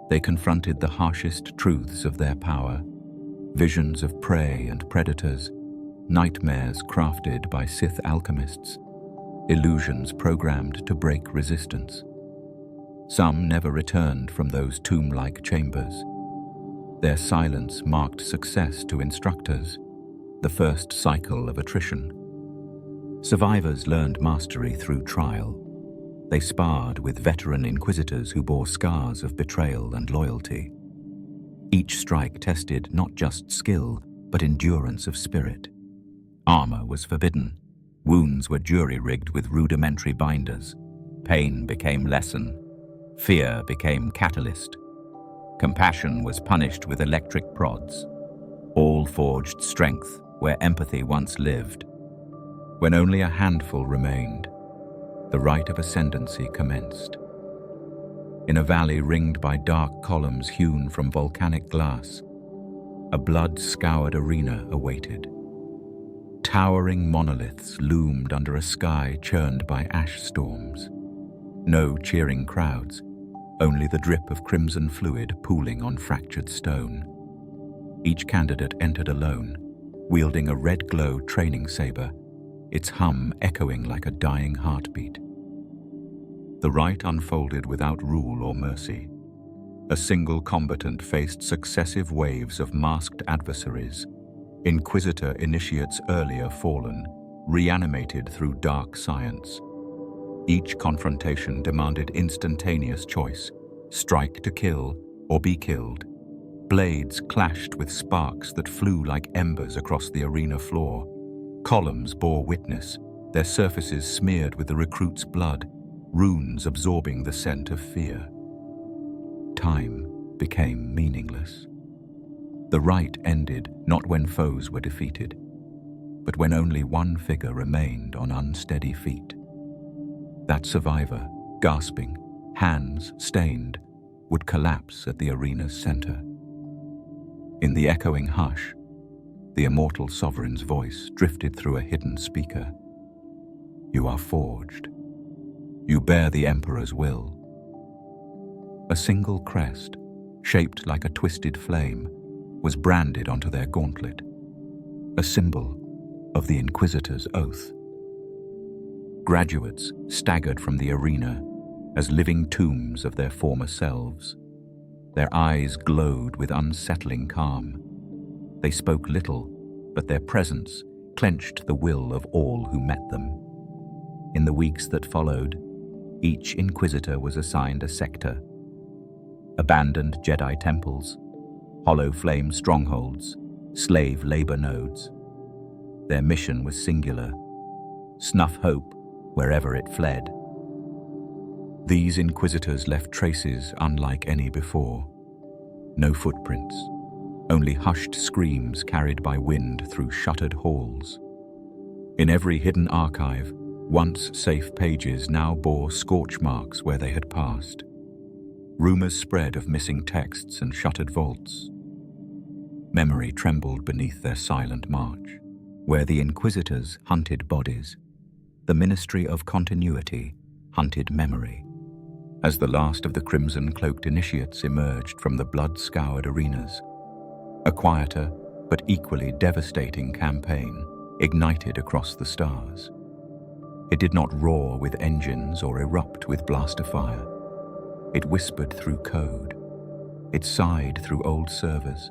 they confronted the harshest truths of their power, visions of prey and predators, nightmares crafted by Sith alchemists, illusions programmed to break resistance. Some never returned from those tomb-like chambers. Their silence marked success to instructors, the first cycle of attrition. Survivors learned mastery through trial. They sparred with veteran inquisitors who bore scars of betrayal and loyalty. Each strike tested not just skill, but endurance of spirit. Armor was forbidden. Wounds were jury-rigged with rudimentary binders. Pain became lesson. Fear became catalyst. Compassion was punished with electric prods. All forged strength where empathy once lived. When only a handful remained, the rite of ascendancy commenced. In a valley ringed by dark columns hewn from volcanic glass, a blood-scoured arena awaited. Towering monoliths loomed under a sky churned by ash storms. No cheering crowds, only the drip of crimson fluid pooling on fractured stone. Each candidate entered alone, wielding a red-glow training saber, its hum echoing like a dying heartbeat. The rite unfolded without rule or mercy. A single combatant faced successive waves of masked adversaries, Inquisitor initiates earlier fallen, reanimated through dark science. Each confrontation demanded instantaneous choice, strike to kill or be killed. Blades clashed with sparks that flew like embers across the arena floor. Columns bore witness, their surfaces smeared with the recruit's blood, runes absorbing the scent of fear. Time became meaningless. The rite ended not when foes were defeated, but when only one figure remained on unsteady feet. That survivor, gasping, hands stained, would collapse at the arena's center. In the echoing hush, the immortal sovereign's voice drifted through a hidden speaker. "You are forged. You bear the Emperor's will." A single crest, shaped like a twisted flame, was branded onto their gauntlet, a symbol of the Inquisitor's oath. Graduates staggered from the arena as living tombs of their former selves. Their eyes glowed with unsettling calm. They spoke little, but their presence clenched the will of all who met them. In the weeks that followed, each Inquisitor was assigned a sector. Abandoned Jedi temples, hollow flame strongholds, slave labor nodes. Their mission was singular: snuff hope wherever it fled. These Inquisitors left traces unlike any before. No footprints, only hushed screams carried by wind through shuttered halls. In every hidden archive, once safe pages now bore scorch marks where they had passed. Rumors spread of missing texts and shuttered vaults. Memory trembled beneath their silent march. Where the Inquisitors hunted bodies, the Ministry of Continuity hunted memory. As the last of the crimson-cloaked initiates emerged from the blood-scoured arenas, a quieter but equally devastating campaign ignited across the stars. It did not roar with engines or erupt with blaster fire. It whispered through code. It sighed through old servers.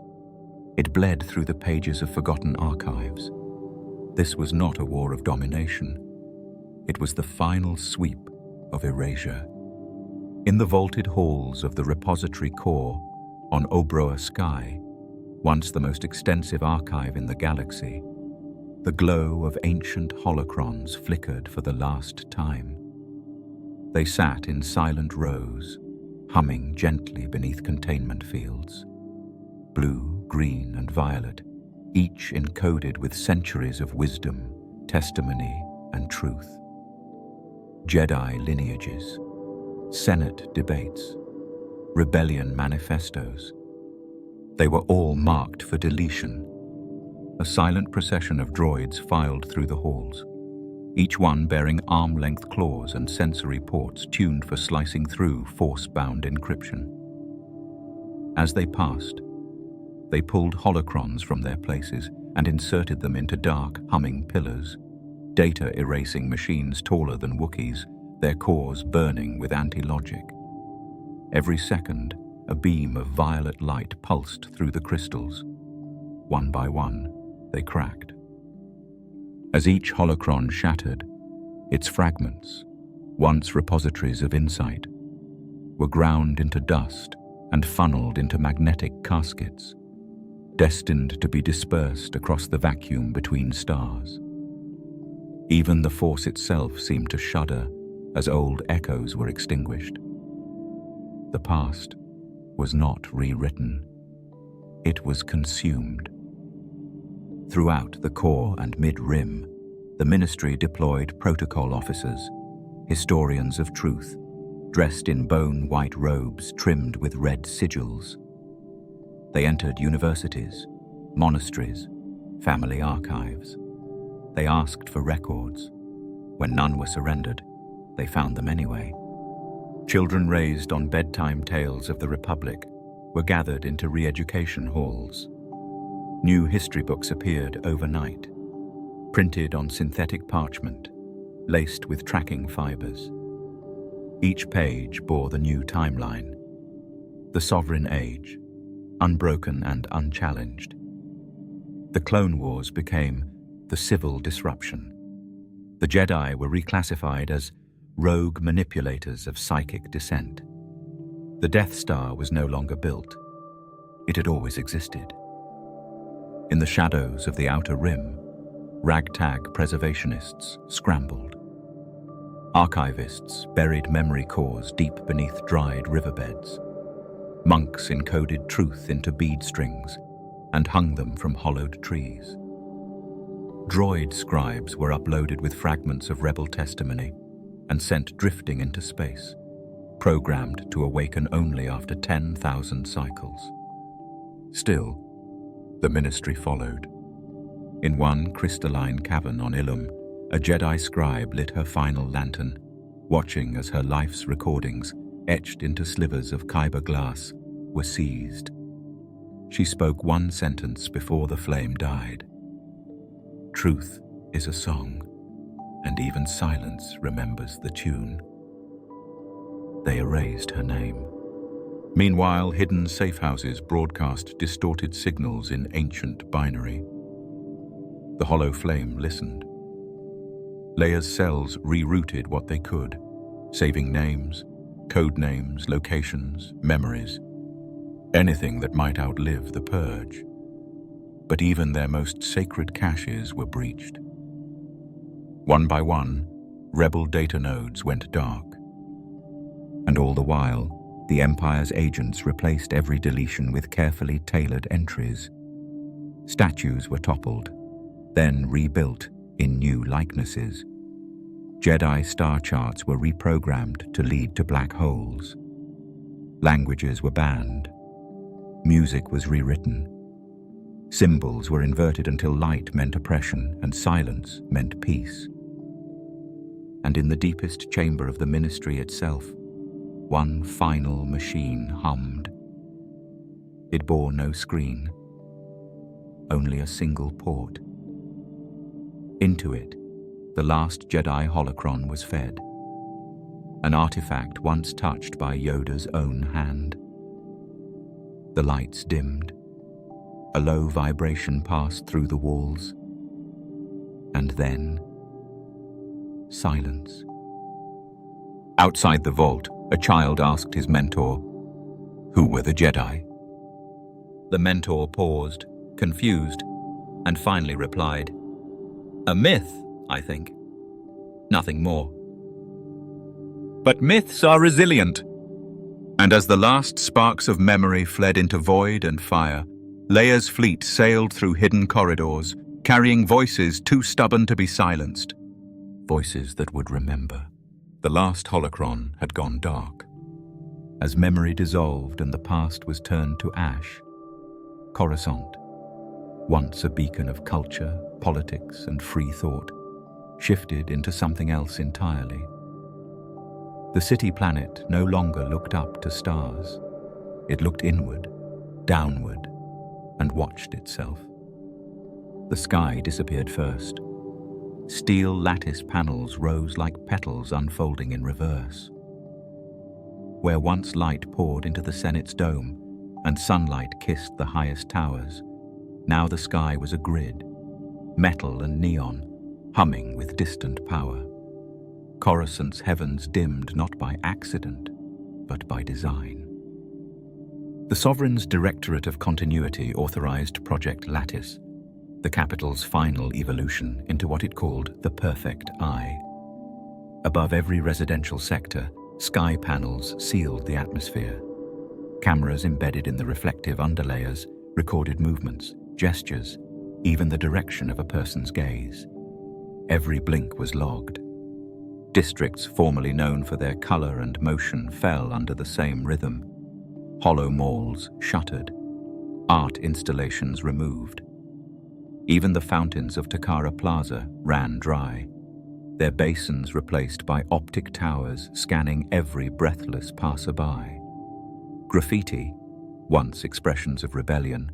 It bled through the pages of forgotten archives. This was not a war of domination. It was the final sweep of erasure. In the vaulted halls of the repository core on Obroa Sky, once the most extensive archive in the galaxy, the glow of ancient holocrons flickered for the last time. They sat in silent rows, humming gently beneath containment fields. Blue, green, and violet, each encoded with centuries of wisdom, testimony, and truth. Jedi lineages, Senate debates, rebellion manifestos. They were all marked for deletion. A silent procession of droids filed through the halls, each one bearing arm-length claws and sensory ports tuned for slicing through force-bound encryption. As they passed, they pulled holocrons from their places and inserted them into dark, humming pillars, data-erasing machines taller than Wookiees, their cores burning with anti-logic. Every second, a beam of violet light pulsed through the crystals. One by one, they cracked. As each holocron shattered, its fragments, once repositories of insight, were ground into dust and funneled into magnetic caskets, destined to be dispersed across the vacuum between stars. Even the Force itself seemed to shudder as old echoes were extinguished. The past was not rewritten. It was consumed. Throughout the core and mid-rim, the Ministry deployed protocol officers, historians of truth, dressed in bone-white robes trimmed with red sigils. They entered universities, monasteries, family archives. They asked for records. When none were surrendered, they found them anyway. Children raised on bedtime tales of the Republic were gathered into re-education halls. New history books appeared overnight, printed on synthetic parchment, laced with tracking fibers. Each page bore the new timeline, the Sovereign Age, unbroken and unchallenged. The Clone Wars became the Civil Disruption. The Jedi were reclassified as rogue manipulators of psychic descent. The Death Star was no longer built. It had always existed. In the shadows of the Outer Rim, ragtag preservationists scrambled. Archivists buried memory cores deep beneath dried riverbeds. Monks encoded truth into bead strings and hung them from hollowed trees. Droid scribes were uploaded with fragments of rebel testimony and sent drifting into space, programmed to awaken only after 10,000 cycles. Still, the Ministry followed. In one crystalline cavern on Ilum, a Jedi scribe lit her final lantern, watching as her life's recordings, etched into slivers of kyber glass, were seized. She spoke one sentence before the flame died. Truth is a song, and even silence remembers the tune. They erased her name. Meanwhile, hidden safe houses broadcast distorted signals in ancient binary. The hollow flame listened. Leia's cells rerouted what they could, saving names, code names, locations, memories, anything that might outlive the Purge. But even their most sacred caches were breached. One by one, rebel data nodes went dark. And all the while, the Empire's agents replaced every deletion with carefully tailored entries. Statues were toppled, then rebuilt in new likenesses. Jedi star charts were reprogrammed to lead to black holes. Languages were banned. Music was rewritten. Symbols were inverted until light meant oppression and silence meant peace. And in the deepest chamber of the Ministry itself, one final machine hummed. It bore no screen, only a single port. Into it, the last Jedi holocron was fed, an artifact once touched by Yoda's own hand. The lights dimmed. A low vibration passed through the walls. And then, silence. Outside the vault, a child asked his mentor, "Who were the Jedi?" The mentor paused, confused, and finally replied, "A myth, I think. Nothing more." But myths are resilient. And as the last sparks of memory fled into void and fire, Leia's fleet sailed through hidden corridors, carrying voices too stubborn to be silenced. Voices that would remember. The last holocron had gone dark. As memory dissolved and the past was turned to ash, Coruscant, once a beacon of culture, politics, and free thought, shifted into something else entirely. The city-planet no longer looked up to stars. It looked inward, downward, and watched itself. The sky disappeared first. Steel lattice panels rose like petals unfolding in reverse. Where once light poured into the Senate's dome and sunlight kissed the highest towers, now the sky was a grid, metal and neon, humming with distant power. Coruscant's heavens dimmed not by accident, but by design. The Sovereign's Directorate of Continuity authorized Project Lattice, the capital's final evolution into what it called the Perfect Eye. Above every residential sector, sky panels sealed the atmosphere. Cameras embedded in the reflective underlayers recorded movements, gestures, even the direction of a person's gaze. Every blink was logged. Districts formerly known for their color and motion fell under the same rhythm. Hollow malls shuttered, art installations removed. Even the fountains of Takara Plaza ran dry, their basins replaced by optic towers scanning every breathless passerby. Graffiti, once expressions of rebellion,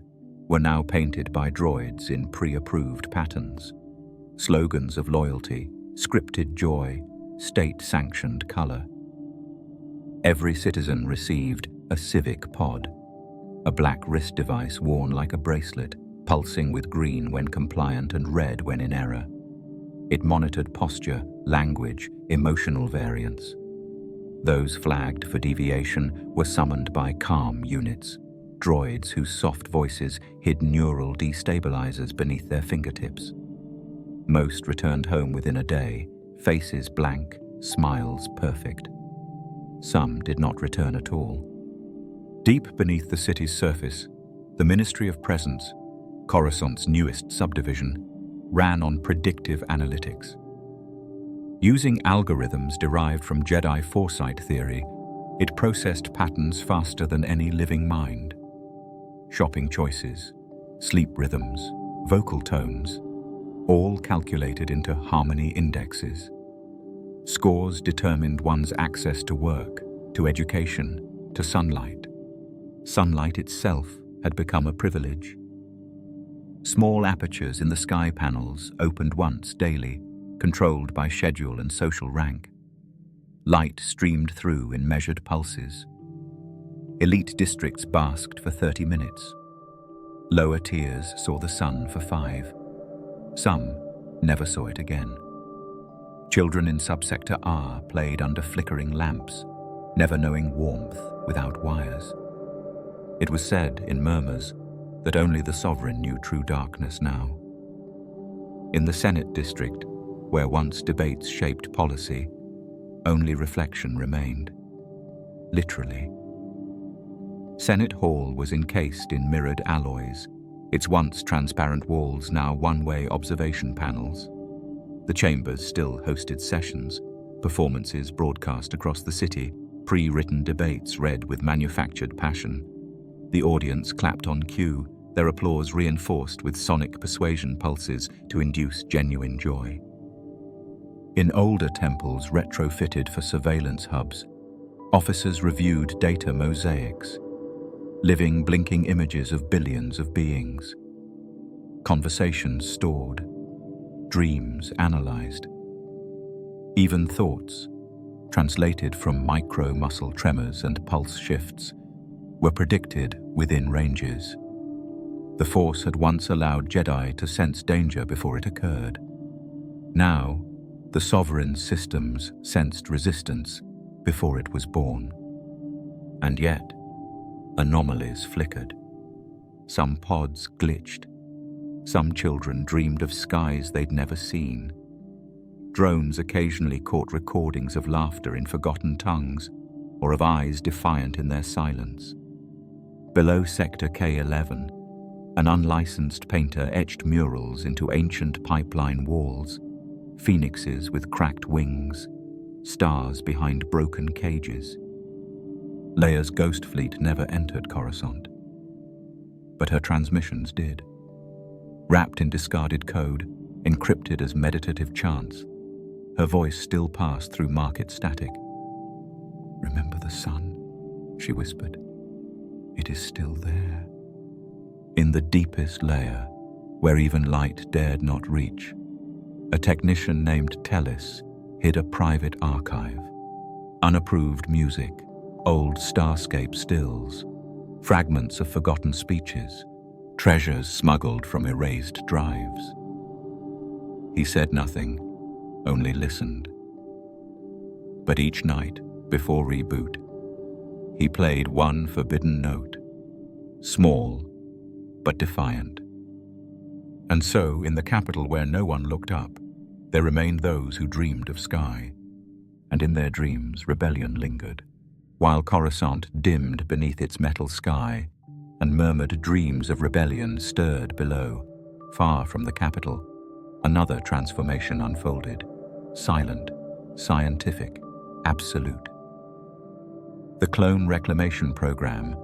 were now painted by droids in pre-approved patterns. Slogans of loyalty, scripted joy, state-sanctioned color. Every citizen received a civic pod, a black wrist device worn like a bracelet, pulsing with green when compliant and red when in error. It monitored posture, language, emotional variance. Those flagged for deviation were summoned by calm units, droids whose soft voices hid neural destabilizers beneath their fingertips. Most returned home within a day, faces blank, smiles perfect. Some did not return at all. Deep beneath the city's surface, the Ministry of Presence, Coruscant's newest subdivision, ran on predictive analytics. Using algorithms derived from Jedi foresight theory, it processed patterns faster than any living mind. Shopping choices, sleep rhythms, vocal tones, all calculated into harmony indexes. Scores determined one's access to work, to education, to sunlight. Sunlight itself had become a privilege. Small apertures in the sky panels opened once daily, controlled by schedule and social rank. Light streamed through in measured pulses. Elite districts basked for 30 minutes. Lower tiers saw the sun for 5. Some never saw it again. Children in subsector R played under flickering lamps, never knowing warmth without wires. It was said, in murmurs, that only the Sovereign knew true darkness now. In the Senate district, where once debates shaped policy, only reflection remained. Literally. Senate Hall was encased in mirrored alloys, its once transparent walls now one-way observation panels. The chambers still hosted sessions, performances broadcast across the city, pre-written debates read with manufactured passion. The audience clapped on cue, their applause reinforced with sonic persuasion pulses to induce genuine joy. In older temples retrofitted for surveillance hubs, officers reviewed data mosaics, living, blinking images of billions of beings. Conversations stored, dreams analyzed. Even thoughts, translated from micro-muscle tremors and pulse shifts, were predicted within ranges. The Force had once allowed Jedi to sense danger before it occurred. Now, the Sovereign's systems sensed resistance before it was born. And yet, anomalies flickered. Some pods glitched. Some children dreamed of skies they'd never seen. Drones occasionally caught recordings of laughter in forgotten tongues, or of eyes defiant in their silence. Below Sector K11, an unlicensed painter etched murals into ancient pipeline walls, phoenixes with cracked wings, stars behind broken cages. Leia's ghost fleet never entered Coruscant, but her transmissions did. Wrapped in discarded code, encrypted as meditative chants, her voice still passed through market static. "Remember the sun," she whispered. "It is still there." In the deepest layer, where even light dared not reach, a technician named Tellis hid a private archive. Unapproved music, old starscape stills, fragments of forgotten speeches, treasures smuggled from erased drives. He said nothing, only listened. But each night, before reboot, he played one forbidden note, small but defiant. And so, in the capital where no one looked up, there remained those who dreamed of sky, and in their dreams rebellion lingered, while Coruscant dimmed beneath its metal sky, and murmured dreams of rebellion stirred below. Far from the capital, another transformation unfolded, silent, scientific, absolute. The clone reclamation program,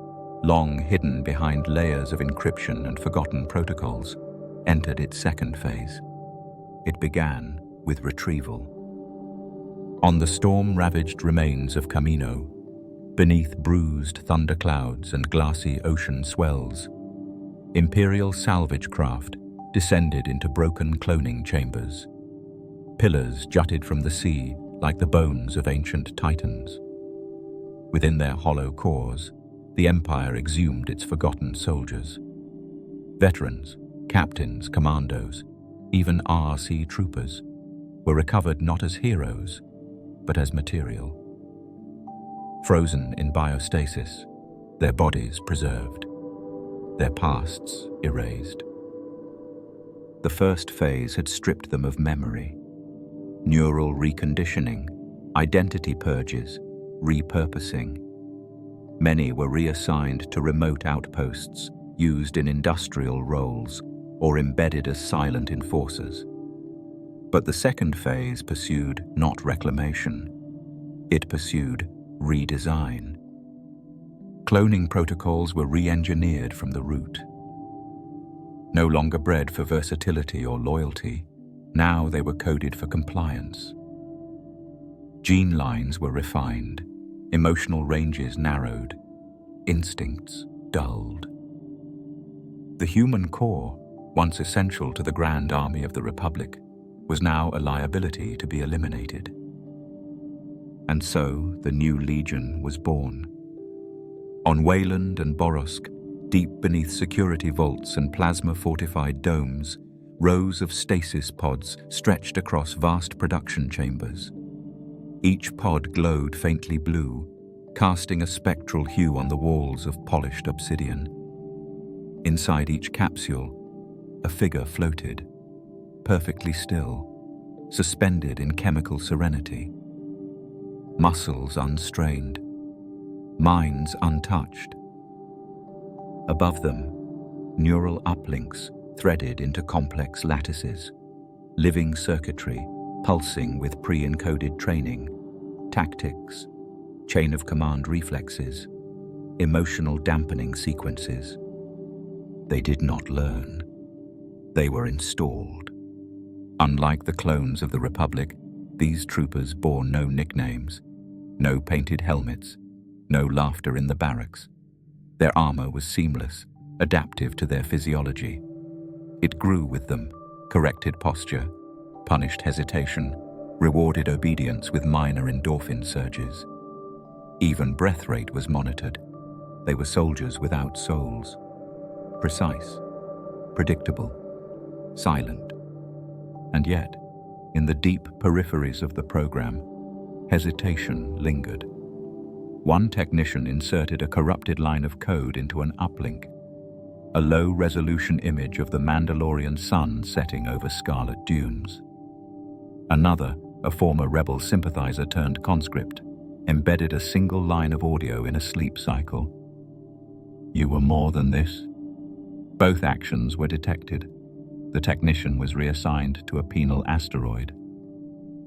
long hidden behind layers of encryption and forgotten protocols, entered its second phase. It began with retrieval. On the storm-ravaged remains of Camino, beneath bruised thunderclouds and glassy ocean swells, Imperial salvage craft descended into broken cloning chambers. Pillars jutted from the sea like the bones of ancient titans. Within their hollow cores, the Empire exhumed its forgotten soldiers. Veterans, captains, commandos, even RC troopers were recovered not as heroes, but as material. Frozen in biostasis, their bodies preserved, their pasts erased. The first phase had stripped them of memory. Neural reconditioning, identity purges, repurposing. Many were reassigned to remote outposts, used in industrial roles, or embedded as silent enforcers. But the second phase pursued not reclamation. It pursued redesign. Cloning protocols were re-engineered from the root. No longer bred for versatility or loyalty, now they were coded for compliance. Gene lines were refined, emotional ranges narrowed, instincts dulled. The human core, once essential to the Grand Army of the Republic, was now a liability to be eliminated. And so the new Legion was born. On Wayland and Borosk, deep beneath security vaults and plasma-fortified domes, rows of stasis pods stretched across vast production chambers. Each pod glowed faintly blue, casting a spectral hue on the walls of polished obsidian. Inside each capsule, a figure floated, perfectly still, suspended in chemical serenity. Muscles unstrained, minds untouched. Above them, neural uplinks threaded into complex lattices, living circuitry pulsing with pre-encoded training, tactics, chain of command reflexes, emotional dampening sequences. They did not learn. They were installed. Unlike the clones of the Republic, these troopers bore no nicknames, no painted helmets, no laughter in the barracks. Their armor was seamless, adaptive to their physiology. It grew with them, corrected posture, punished hesitation, rewarded obedience with minor endorphin surges. Even breath rate was monitored. They were soldiers without souls. Precise, predictable, silent. And yet, in the deep peripheries of the program, hesitation lingered. One technician inserted a corrupted line of code into an uplink, a low-resolution image of the Mandalorian sun setting over scarlet dunes. Another, a former rebel sympathizer turned conscript, embedded a single line of audio in a sleep cycle. "You were more than this." Both actions were detected. The technician was reassigned to a penal asteroid.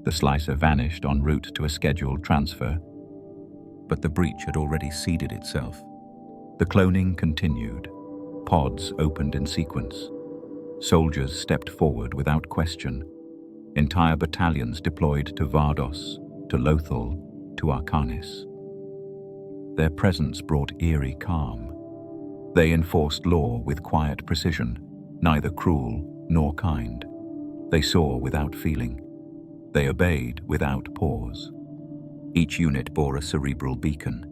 The slicer vanished en route to a scheduled transfer. But the breach had already seeded itself. The cloning continued. Pods opened in sequence. Soldiers stepped forward without question. Entire battalions deployed to Vardos, to Lothal, to Arcanis. Their presence brought eerie calm. They enforced law with quiet precision, neither cruel nor kind. They saw without feeling. They obeyed without pause. Each unit bore a cerebral beacon,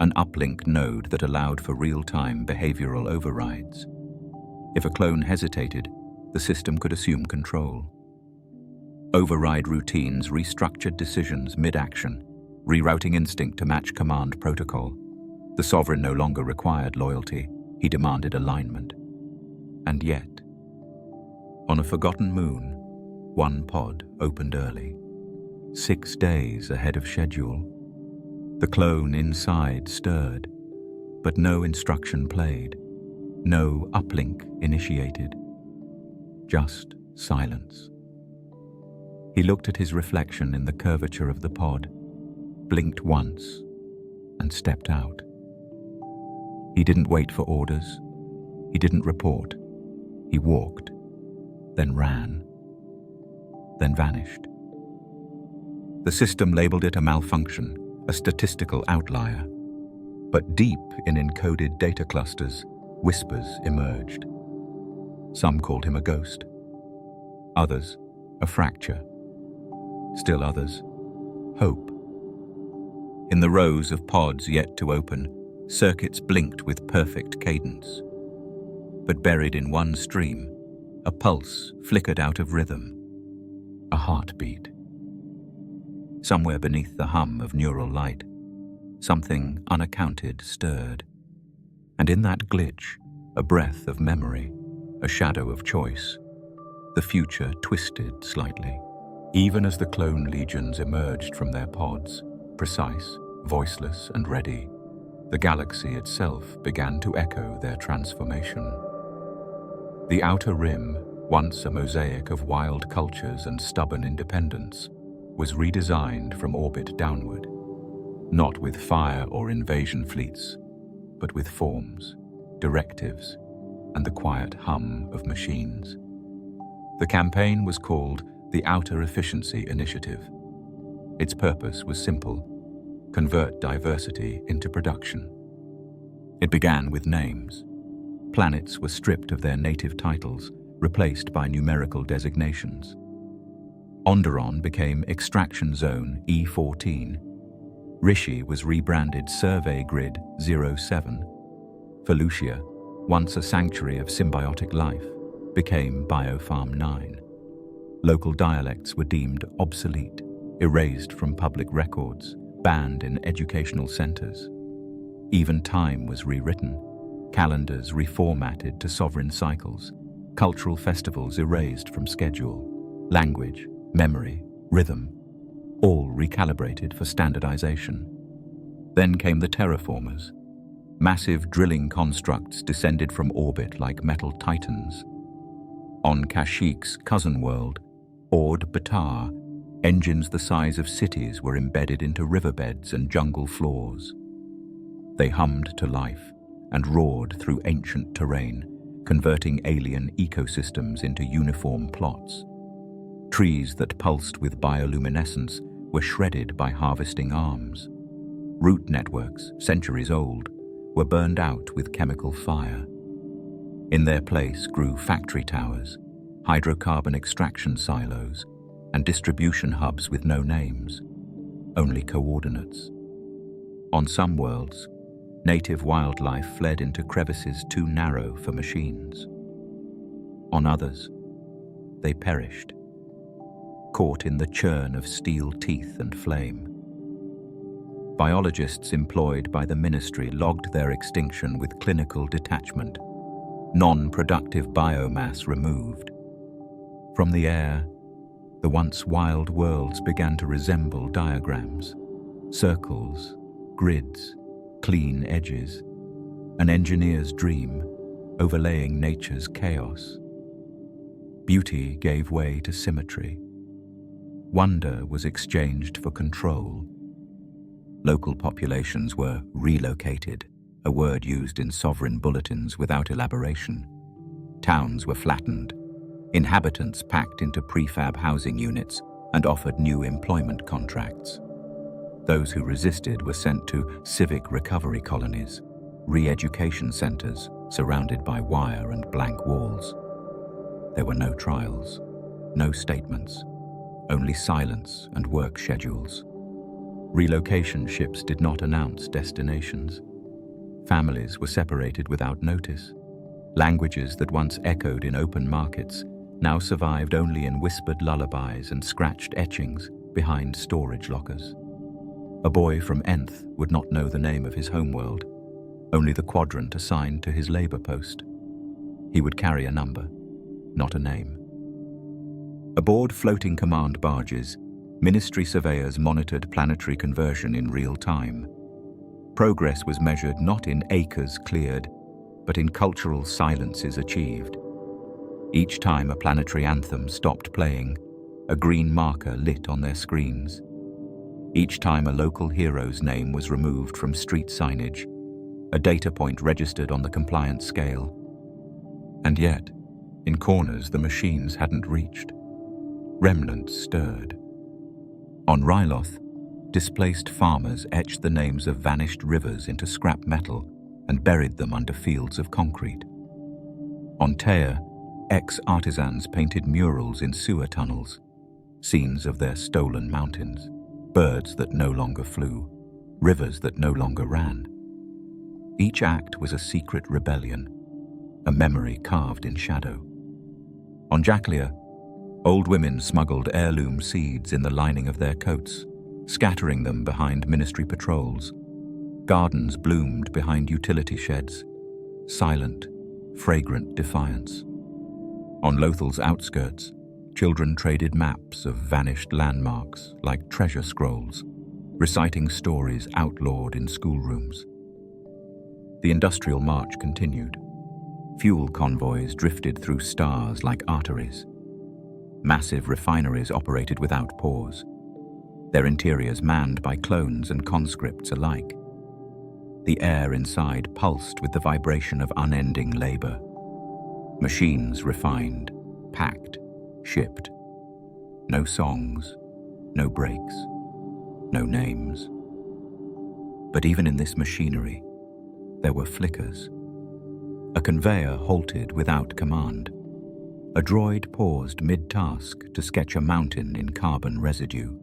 an uplink node that allowed for real-time behavioral overrides. If a clone hesitated, the system could assume control. Override routines restructured decisions mid-action, rerouting instinct to match command protocol. The sovereign no longer required loyalty, he demanded alignment. And yet, on a forgotten moon, one pod opened early, 6 days ahead of schedule. The clone inside stirred, but no instruction played, no uplink initiated, just silence. He looked at his reflection in the curvature of the pod, blinked once, and stepped out. He didn't wait for orders. He didn't report. He walked, then ran, then vanished. The system labeled it a malfunction, a statistical outlier. But deep in encoded data clusters, whispers emerged. Some called him a ghost. Others, a fracture. Still others, hope. In the rows of pods yet to open, circuits blinked with perfect cadence. But buried in one stream, a pulse flickered out of rhythm, a heartbeat. Somewhere beneath the hum of neural light, something unaccounted stirred. And in that glitch, a breath of memory, a shadow of choice, the future twisted slightly. Even as the clone legions emerged from their pods, precise, voiceless, and ready, the galaxy itself began to echo their transformation. The outer rim, once a mosaic of wild cultures and stubborn independence, was redesigned from orbit downward, not with fire or invasion fleets, but with forms, directives, and the quiet hum of machines. The campaign was called the Outer Efficiency Initiative. Its purpose was simple: convert diversity into production. It began with names. Planets were stripped of their native titles, replaced by numerical designations. Alderaan became Extraction Zone E14. Rishi was rebranded Survey Grid 07. Felucia, once a sanctuary of symbiotic life, became Biofarm 9. Local dialects were deemed obsolete, erased from public records, banned in educational centers. Even time was rewritten, calendars reformatted to sovereign cycles, cultural festivals erased from schedule, language, memory, rhythm, all recalibrated for standardization. Then came the terraformers. Massive drilling constructs descended from orbit like metal titans. On Kashyyyk's cousin world, Ord Batar, engines the size of cities were embedded into riverbeds and jungle floors. They hummed to life and roared through ancient terrain, converting alien ecosystems into uniform plots. Trees that pulsed with bioluminescence were shredded by harvesting arms. Root networks, centuries old, were burned out with chemical fire. In their place grew factory towers, hydrocarbon extraction silos, and distribution hubs with no names, only coordinates. On some worlds, native wildlife fled into crevices too narrow for machines. On others, they perished, caught in the churn of steel teeth and flame. Biologists employed by the ministry logged their extinction with clinical detachment, non-productive biomass removed. From the air, the once wild worlds began to resemble diagrams, circles, grids, clean edges, an engineer's dream overlaying nature's chaos. Beauty gave way to symmetry. Wonder was exchanged for control. Local populations were relocated, a word used in sovereign bulletins without elaboration. Towns were flattened, inhabitants packed into prefab housing units and offered new employment contracts. Those who resisted were sent to civic recovery colonies, re-education centers surrounded by wire and blank walls. There were no trials, no statements, only silence and work schedules. Relocation ships did not announce destinations. Families were separated without notice. Languages that once echoed in open markets now survived only in whispered lullabies and scratched etchings behind storage lockers. A boy from Nth would not know the name of his homeworld, only the quadrant assigned to his labor post. He would carry a number, not a name. Aboard floating command barges, Ministry surveyors monitored planetary conversion in real time. Progress was measured not in acres cleared, but in cultural silences achieved. Each time a planetary anthem stopped playing, a green marker lit on their screens. Each time a local hero's name was removed from street signage, a data point registered on the compliance scale. And yet, in corners the machines hadn't reached. Remnants stirred. On Ryloth, displaced farmers etched the names of vanished rivers into scrap metal and buried them under fields of concrete. On Teia, ex-artisans painted murals in sewer tunnels, scenes of their stolen mountains, birds that no longer flew, rivers that no longer ran. Each act was a secret rebellion, a memory carved in shadow. On Jaclia, old women smuggled heirloom seeds in the lining of their coats, scattering them behind ministry patrols. Gardens bloomed behind utility sheds, silent, fragrant defiance. On Lothal's outskirts, children traded maps of vanished landmarks like treasure scrolls, reciting stories outlawed in schoolrooms. The industrial march continued. Fuel convoys drifted through stars like arteries. Massive refineries operated without pause, their interiors manned by clones and conscripts alike. The air inside pulsed with the vibration of unending labor. Machines refined, packed, shipped. No songs, no breaks, no names. But even in this machinery, there were flickers. A conveyor halted without command. A droid paused mid-task to sketch a mountain in carbon residue.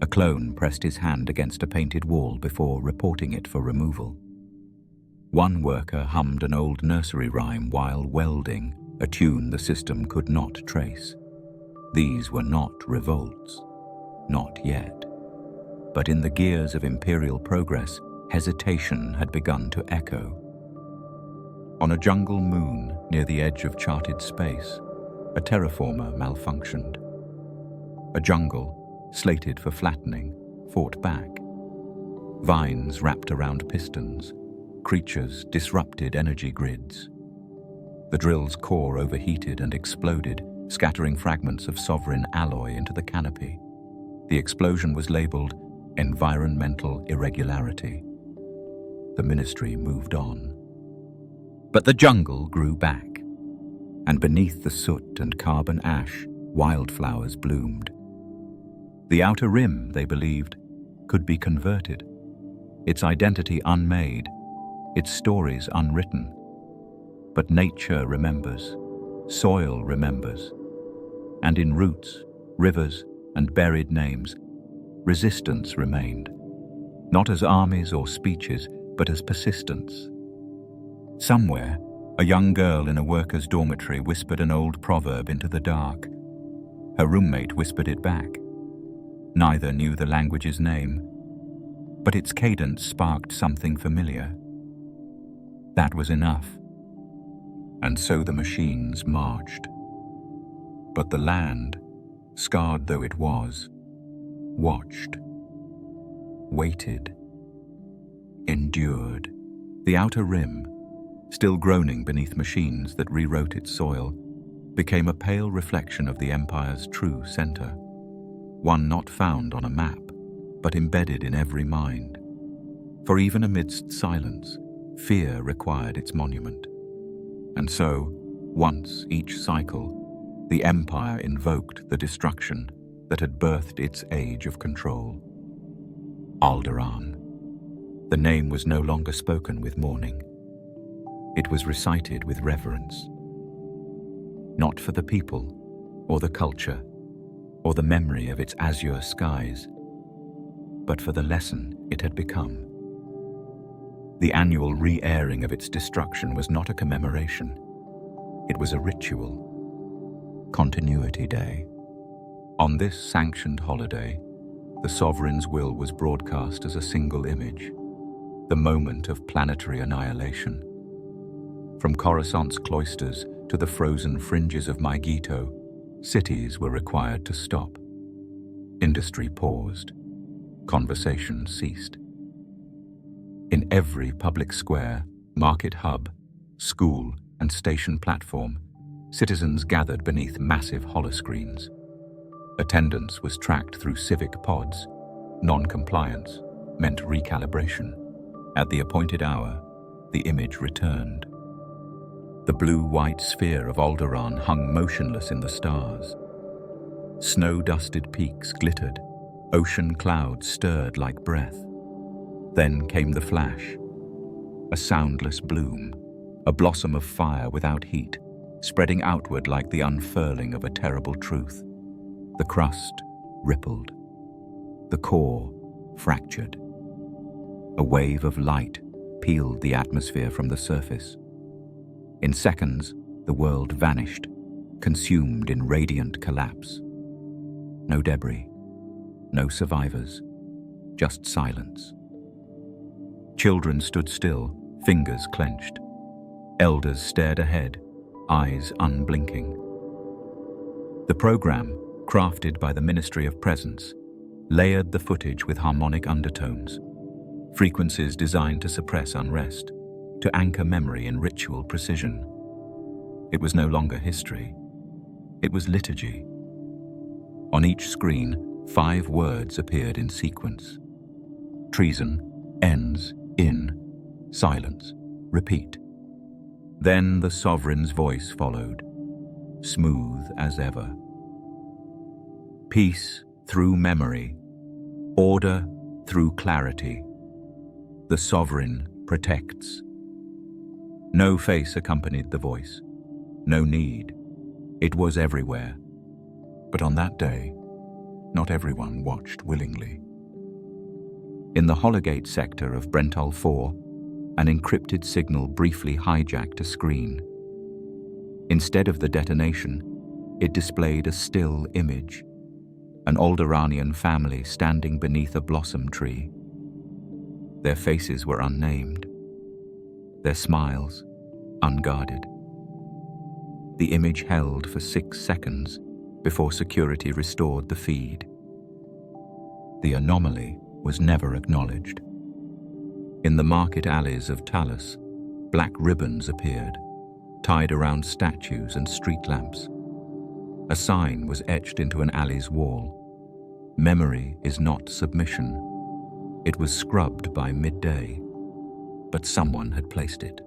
A clone pressed his hand against a painted wall before reporting it for removal. One worker hummed an old nursery rhyme while welding, a tune the system could not trace. These were not revolts, not yet. But in the gears of imperial progress, hesitation had begun to echo. On a jungle moon near the edge of charted space, a terraformer malfunctioned. A jungle, slated for flattening, fought back. Vines wrapped around pistons. Creatures disrupted energy grids. The drill's core overheated and exploded, scattering fragments of sovereign alloy into the canopy. The explosion was labeled environmental irregularity. The ministry moved on. But the jungle grew back, and beneath the soot and carbon ash, wildflowers bloomed. The outer rim, they believed, could be converted, its identity unmade, its stories unwritten. But nature remembers, soil remembers, and in roots, rivers, and buried names, resistance remained, not as armies or speeches, but as persistence. Somewhere, a young girl in a worker's dormitory whispered an old proverb into the dark. Her roommate whispered it back. Neither knew the language's name, but its cadence sparked something familiar. That was enough. And so the machines marched. But the land, scarred though it was, watched, waited, endured. The outer rim, still groaning beneath machines that rewrote its soil, became a pale reflection of the Empire's true center, one not found on a map, but embedded in every mind. For even amidst silence, fear required its monument. And so, once each cycle, the Empire invoked the destruction that had birthed its age of control. Alderaan. The name was no longer spoken with mourning. It was recited with reverence. Not for the people, or the culture, or the memory of its azure skies, but for the lesson it had become. The annual re-airing of its destruction was not a commemoration. It was a ritual. Continuity Day. On this sanctioned holiday, The Sovereign's will was broadcast as a single image, the moment of planetary annihilation. From Coruscant's cloisters to the frozen fringes of Megiddo, cities were required to stop. Industry paused. Conversation ceased. In every public square, market hub, school, and station platform, citizens gathered beneath massive holoscreens. Attendance was tracked through civic pods. Non-compliance meant recalibration. At the appointed hour, the image returned. The blue-white sphere of Alderaan hung motionless in the stars. Snow-dusted peaks glittered. Ocean clouds stirred like breath. Then came the flash. A soundless bloom, a blossom of fire without heat, spreading outward like the unfurling of a terrible truth. The crust rippled. The core fractured. A wave of light peeled the atmosphere from the surface. In seconds, the world vanished, consumed in radiant collapse. No debris, no survivors, just silence. Children stood still, fingers clenched. Elders stared ahead, eyes unblinking. The program, crafted by the Ministry of Presence, layered the footage with harmonic undertones, frequencies designed to suppress unrest, to anchor memory in ritual precision. It was no longer history. It was liturgy. On each screen, 5 words appeared in sequence. Treason ends in silence. Repeat. Then the Sovereign's voice followed, smooth as ever. Peace through memory, order through clarity. The Sovereign protects. No face accompanied the voice, no need. It was everywhere. But on that day, not everyone watched willingly. In the Hologate sector of Brental 4, an encrypted signal briefly hijacked a screen. Instead of the detonation, it displayed a still image, an Alderaanian family standing beneath a blossom tree. Their faces were unnamed, their smiles unguarded. The image held for 6 seconds before security restored the feed. The anomaly was never acknowledged. In the market alleys of Talos, black ribbons appeared, tied around statues and street lamps. A sign was etched into an alley's wall. Memory is not submission. It was scrubbed by midday, but someone had placed it.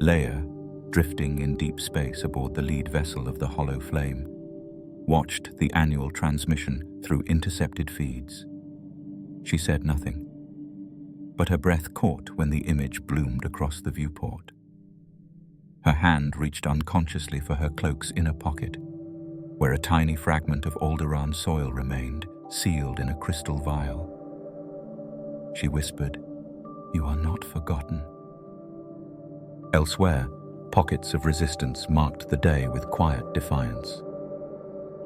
Leia, drifting in deep space aboard the lead vessel of the Hollow Flame, watched the annual transmission through intercepted feeds. She said nothing, but her breath caught when the image bloomed across the viewport. Her hand reached unconsciously for her cloak's inner pocket, where a tiny fragment of Alderaan soil remained, sealed in a crystal vial. She whispered, "You are not forgotten." Elsewhere, pockets of resistance marked the day with quiet defiance.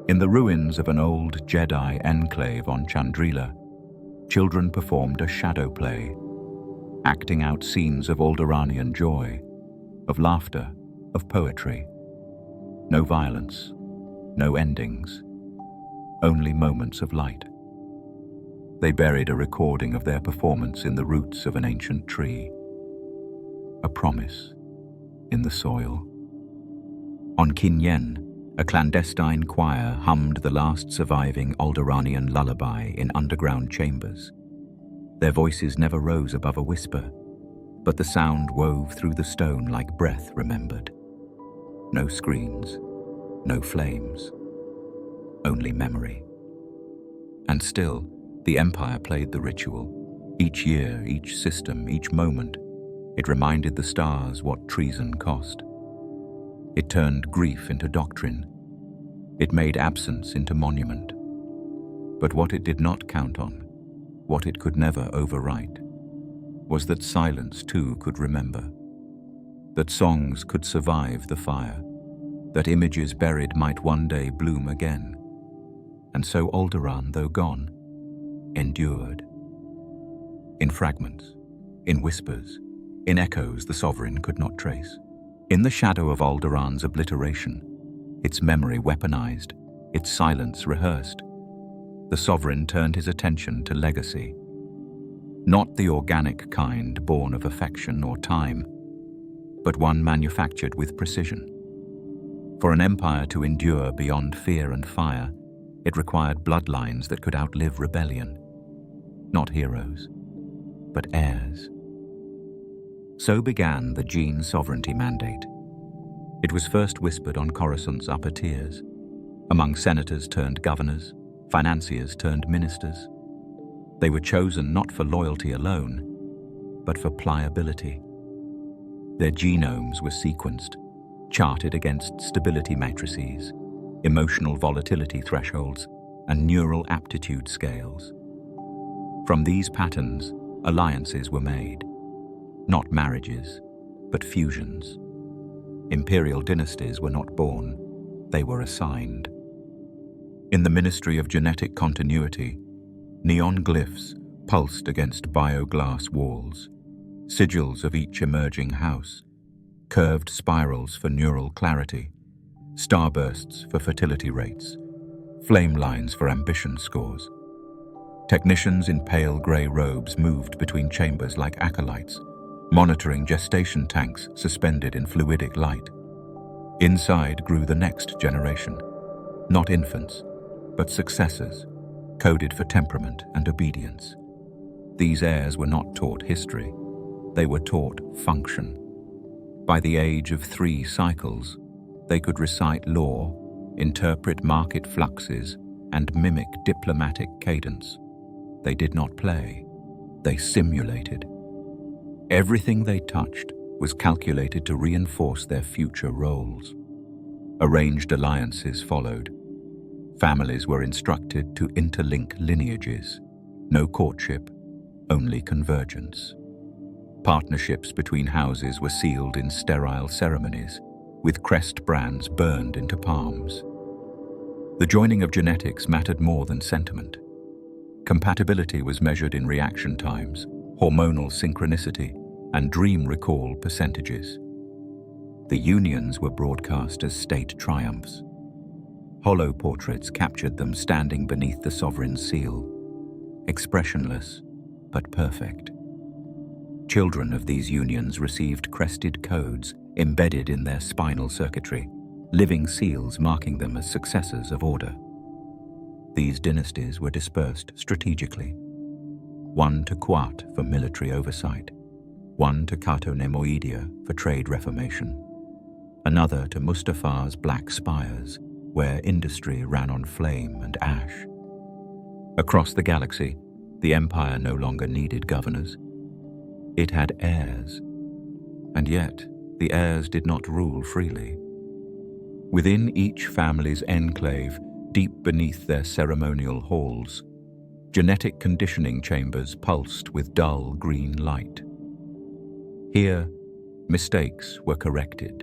In the ruins of an old Jedi enclave on Chandrila, children performed a shadow play, acting out scenes of Alderaanian joy, of laughter, of poetry. No violence, no endings, only moments of light. They buried a recording of their performance in the roots of an ancient tree, a promise in the soil. On Kinyen, a clandestine choir hummed the last surviving Alderaanian lullaby in underground chambers. Their voices never rose above a whisper, but the sound wove through the stone like breath remembered. No screens, no flames, only memory. And still, the Empire played the ritual. Each year, each system, each moment, it reminded the stars what treason cost. It turned grief into doctrine. It made absence into monument. But what it did not count on, what it could never overwrite, was that silence too could remember, that songs could survive the fire, that images buried might one day bloom again. And so Alderaan, though gone, endured. In fragments, in whispers, in echoes the sovereign could not trace. In the shadow of Alderaan's obliteration, its memory weaponized, its silence rehearsed, the sovereign turned his attention to legacy. Not the organic kind born of affection or time, but one manufactured with precision. For an empire to endure beyond fear and fire, it required bloodlines that could outlive rebellion. Not heroes, but heirs. So began the gene sovereignty mandate. It was first whispered on Coruscant's upper tiers, among senators turned governors, financiers turned ministers. They were chosen not for loyalty alone, but for pliability. Their genomes were sequenced, charted against stability matrices, emotional volatility thresholds, and neural aptitude scales. From these patterns, alliances were made. Not marriages, but fusions. Imperial dynasties were not born, they were assigned. In the Ministry of Genetic Continuity, neon glyphs pulsed against bioglass walls, sigils of each emerging house, curved spirals for neural clarity, starbursts for fertility rates, flame lines for ambition scores. Technicians in pale grey robes moved between chambers like acolytes, monitoring gestation tanks suspended in fluidic light. Inside grew the next generation, not infants, but successors, coded for temperament and obedience. These heirs were not taught history, they were taught function. By the age of 3 cycles, they could recite law, interpret market fluxes, and mimic diplomatic cadence. They did not play, they simulated. Everything they touched was calculated to reinforce their future roles. Arranged alliances followed. Families were instructed to interlink lineages. No courtship, only convergence. Partnerships between houses were sealed in sterile ceremonies, with crest brands burned into palms. The joining of genetics mattered more than sentiment. Compatibility was measured in reaction times, hormonal synchronicity, and dream recall percentages. The unions were broadcast as state triumphs. Hollow portraits captured them standing beneath the sovereign's seal, expressionless but perfect. Children of these unions received crested codes embedded in their spinal circuitry, living seals marking them as successors of order. These dynasties were dispersed strategically. One to Kuat for military oversight, one to Cartonemoidia for trade reformation, another to Mustafar's Black Spires, where industry ran on flame and ash. Across the galaxy, the Empire no longer needed governors. It had heirs, and yet the heirs did not rule freely. Within each family's enclave, deep beneath their ceremonial halls, genetic conditioning chambers pulsed with dull green light. Here, mistakes were corrected,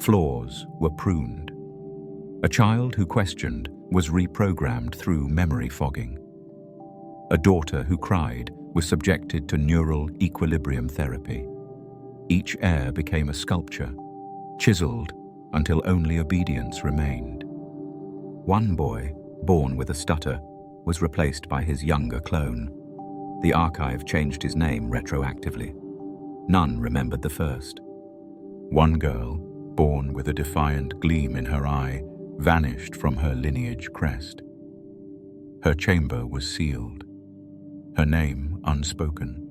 flaws were pruned. A child who questioned was reprogrammed through memory fogging. A daughter who cried was subjected to neural equilibrium therapy. Each heir became a sculpture, chiseled until only obedience remained. One boy, born with a stutter, was replaced by his younger clone. The archive changed his name retroactively. None remembered the first. One girl, born with a defiant gleam in her eye, vanished from her lineage crest. Her chamber was sealed, her name unspoken.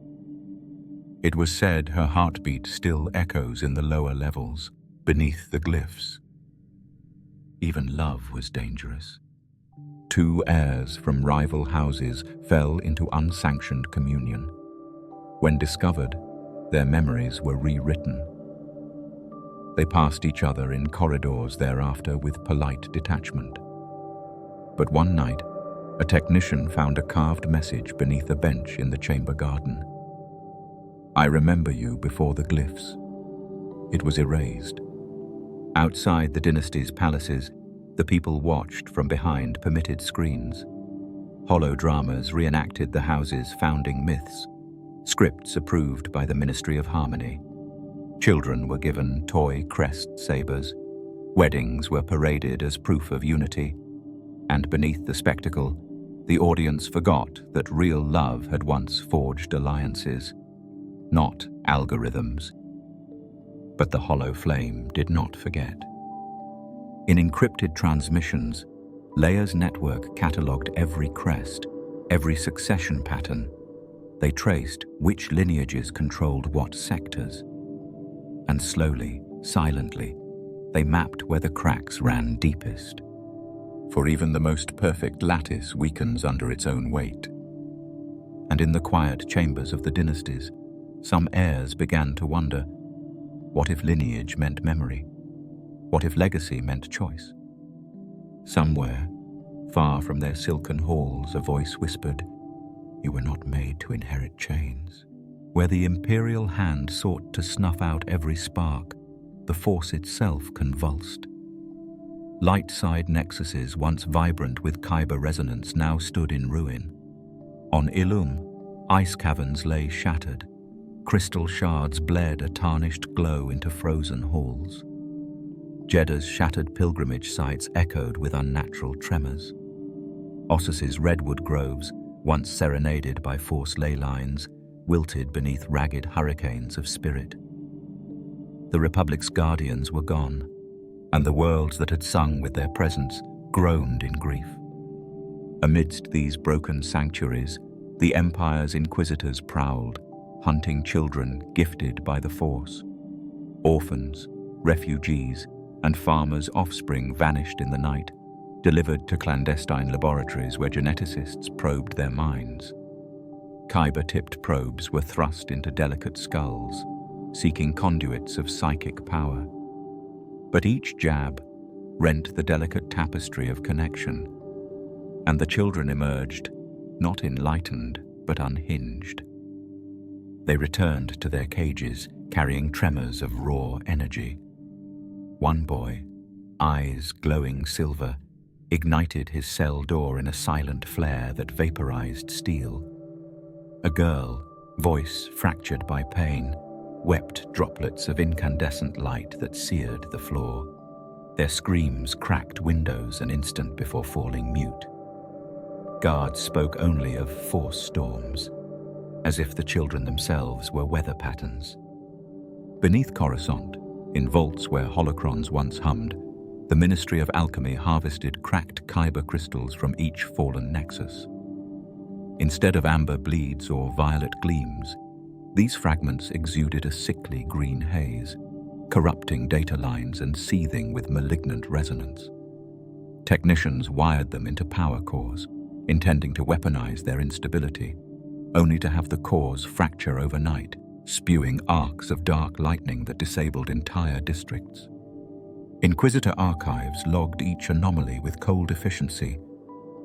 It was said her heartbeat still echoes in the lower levels, beneath the glyphs. Even love was dangerous. 2 heirs from rival houses fell into unsanctioned communion. When discovered, their memories were rewritten. They passed each other in corridors thereafter with polite detachment. But one night, a technician found a carved message beneath a bench in the chamber garden. "I remember you before the glyphs." It was erased. Outside the dynasty's palaces, the people watched from behind permitted screens. Holodramas reenacted the house's founding myths, scripts approved by the Ministry of Harmony. Children were given toy crest sabers, weddings were paraded as proof of unity, and beneath the spectacle, the audience forgot that real love had once forged alliances, not algorithms. But the hollow flame did not forget. In encrypted transmissions, Leia's network catalogued every crest, every succession pattern. They traced which lineages controlled what sectors. And slowly, silently, they mapped where the cracks ran deepest. For even the most perfect lattice weakens under its own weight. And in the quiet chambers of the dynasties, some heirs began to wonder, what if lineage meant memory? What if legacy meant choice? Somewhere, far from their silken halls, a voice whispered, "You were not made to inherit chains." Where the imperial hand sought to snuff out every spark, the force itself convulsed. Light-side nexuses, once vibrant with kyber resonance, now stood in ruin. On Ilum, ice caverns lay shattered. Crystal shards bled a tarnished glow into frozen halls. Jeddah's shattered pilgrimage sites echoed with unnatural tremors. Ossus's redwood groves, once serenaded by force ley lines, wilted beneath ragged hurricanes of spirit. The Republic's guardians were gone, and the worlds that had sung with their presence groaned in grief. Amidst these broken sanctuaries, the Empire's inquisitors prowled, hunting children gifted by the Force. Orphans, refugees, and farmers' offspring vanished in the night, delivered to clandestine laboratories where geneticists probed their minds. Kyber-tipped probes were thrust into delicate skulls, seeking conduits of psychic power. But each jab rent the delicate tapestry of connection, and the children emerged, not enlightened, but unhinged. They returned to their cages, carrying tremors of raw energy. One boy, eyes glowing silver, ignited his cell door in a silent flare that vaporized steel. A girl, voice fractured by pain, wept droplets of incandescent light that seared the floor. Their screams cracked windows an instant before falling mute. Guards spoke only of force storms, as if the children themselves were weather patterns. Beneath Coruscant, in vaults where holocrons once hummed, the Ministry of Alchemy harvested cracked kyber crystals from each fallen nexus. Instead of amber bleeds or violet gleams, these fragments exuded a sickly green haze, corrupting data lines and seething with malignant resonance. Technicians wired them into power cores, intending to weaponize their instability, only to have the cores fracture overnight, spewing arcs of dark lightning that disabled entire districts. Inquisitor archives logged each anomaly with cold efficiency,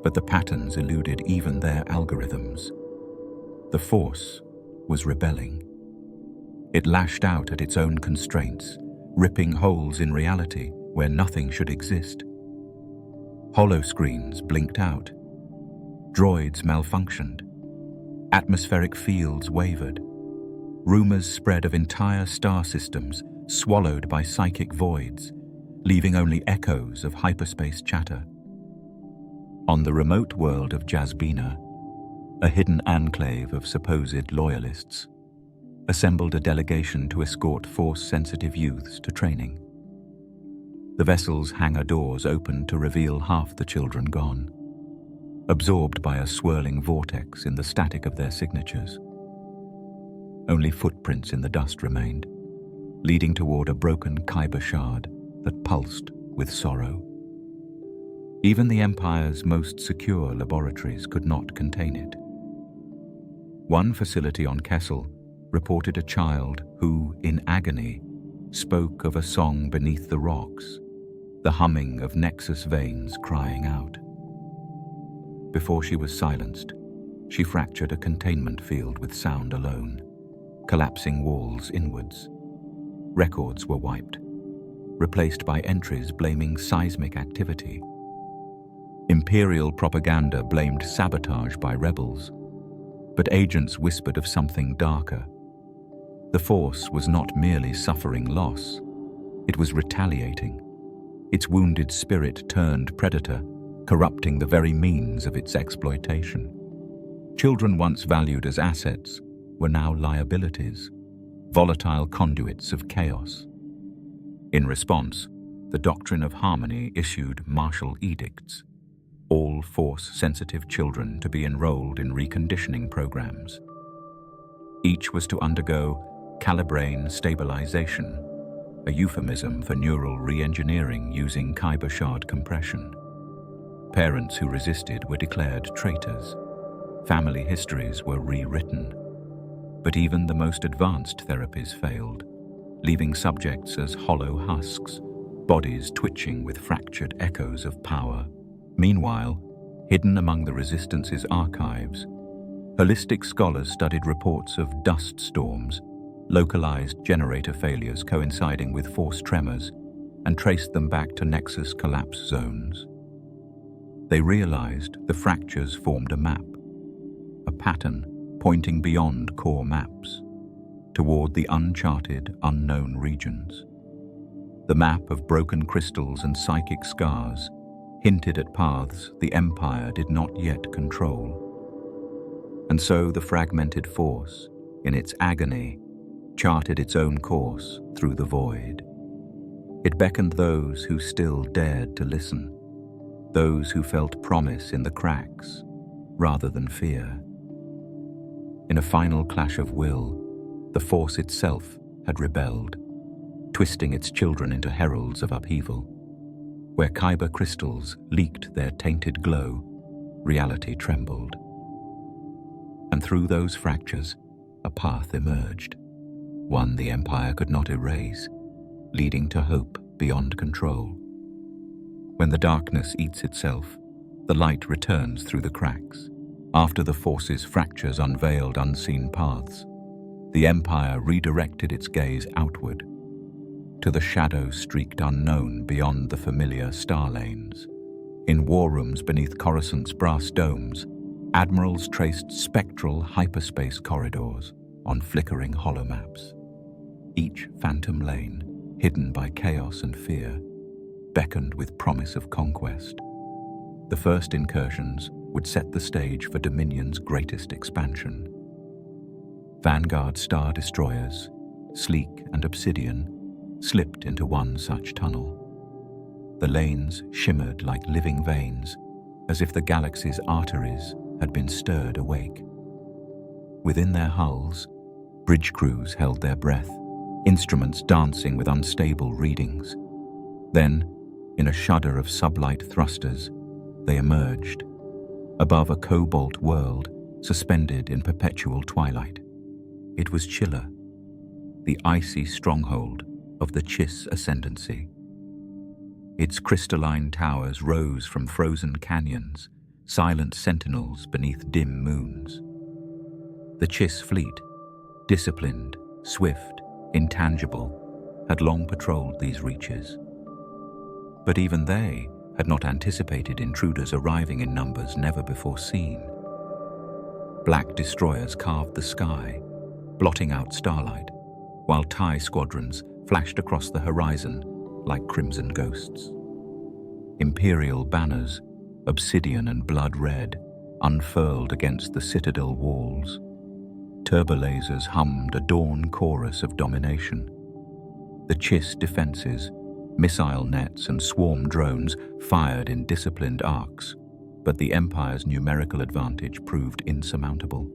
but the patterns eluded even their algorithms. The Force was rebelling. It lashed out at its own constraints, ripping holes in reality where nothing should exist. Holoscreens blinked out. Droids malfunctioned. Atmospheric fields wavered. Rumors spread of entire star systems swallowed by psychic voids, leaving only echoes of hyperspace chatter. On the remote world of Jasbina, a hidden enclave of supposed loyalists assembled a delegation to escort Force-sensitive youths to training. The vessel's hangar doors opened to reveal half the children gone, absorbed by a swirling vortex in the static of their signatures. Only footprints in the dust remained, leading toward a broken kyber shard that pulsed with sorrow. Even the Empire's most secure laboratories could not contain it. One facility on Kessel reported a child who, in agony, spoke of a song beneath the rocks, the humming of Nexus veins crying out. Before she was silenced, she fractured a containment field with sound alone, collapsing walls inwards. Records were wiped, replaced by entries blaming seismic activity. Imperial propaganda blamed sabotage by rebels, but agents whispered of something darker. The Force was not merely suffering loss, it was retaliating. Its wounded spirit turned predator, corrupting the very means of its exploitation. Children once valued as assets were now liabilities, volatile conduits of chaos. In response, the Doctrine of Harmony issued martial edicts, all Force-sensitive children to be enrolled in reconditioning programs. Each was to undergo calibrane stabilization, a euphemism for neural re-engineering using kyber shard compression. Parents who resisted were declared traitors. Family histories were rewritten. But even the most advanced therapies failed, leaving subjects as hollow husks, bodies twitching with fractured echoes of power. Meanwhile, hidden among the Resistance's archives, holistic scholars studied reports of dust storms, localized generator failures coinciding with Force tremors, and traced them back to Nexus collapse zones. They realized the fractures formed a map, a pattern pointing beyond core maps, toward the uncharted, unknown regions. The map of broken crystals and psychic scars hinted at paths the Empire did not yet control. And so the fragmented Force, in its agony, charted its own course through the void. It beckoned those who still dared to listen, those who felt promise in the cracks rather than fear. In a final clash of will, the Force itself had rebelled, twisting its children into heralds of upheaval. Where kyber crystals leaked their tainted glow, reality trembled. And through those fractures, a path emerged, one the Empire could not erase, leading to hope beyond control. When the darkness eats itself, the light returns through the cracks. After the Force's fractures unveiled unseen paths, the Empire redirected its gaze outward, to the shadow-streaked unknown beyond the familiar star lanes. In war rooms beneath Coruscant's brass domes, admirals traced spectral hyperspace corridors on flickering holomaps. Each phantom lane, hidden by chaos and fear, beckoned with promise of conquest. The first incursions would set the stage for Dominion's greatest expansion. Vanguard star destroyers, sleek and obsidian, slipped into one such tunnel. The lanes shimmered like living veins, as if the galaxy's arteries had been stirred awake. Within their hulls, bridge crews held their breath, instruments dancing with unstable readings. Then, in a shudder of sublight thrusters, they emerged, above a cobalt world suspended in perpetual twilight. It was Chilla, the icy stronghold of the Chiss Ascendancy. Its crystalline towers rose from frozen canyons, silent sentinels beneath dim moons. The Chiss fleet, disciplined, swift, intangible, had long patrolled these reaches. But even they had not anticipated intruders arriving in numbers never before seen. Black destroyers carved the sky, blotting out starlight, while TIE squadrons flashed across the horizon like crimson ghosts. Imperial banners, obsidian and blood red, unfurled against the citadel walls. Turbolasers hummed a dawn chorus of domination. The Chiss defenses, missile nets and swarm drones fired in disciplined arcs, but the Empire's numerical advantage proved insurmountable.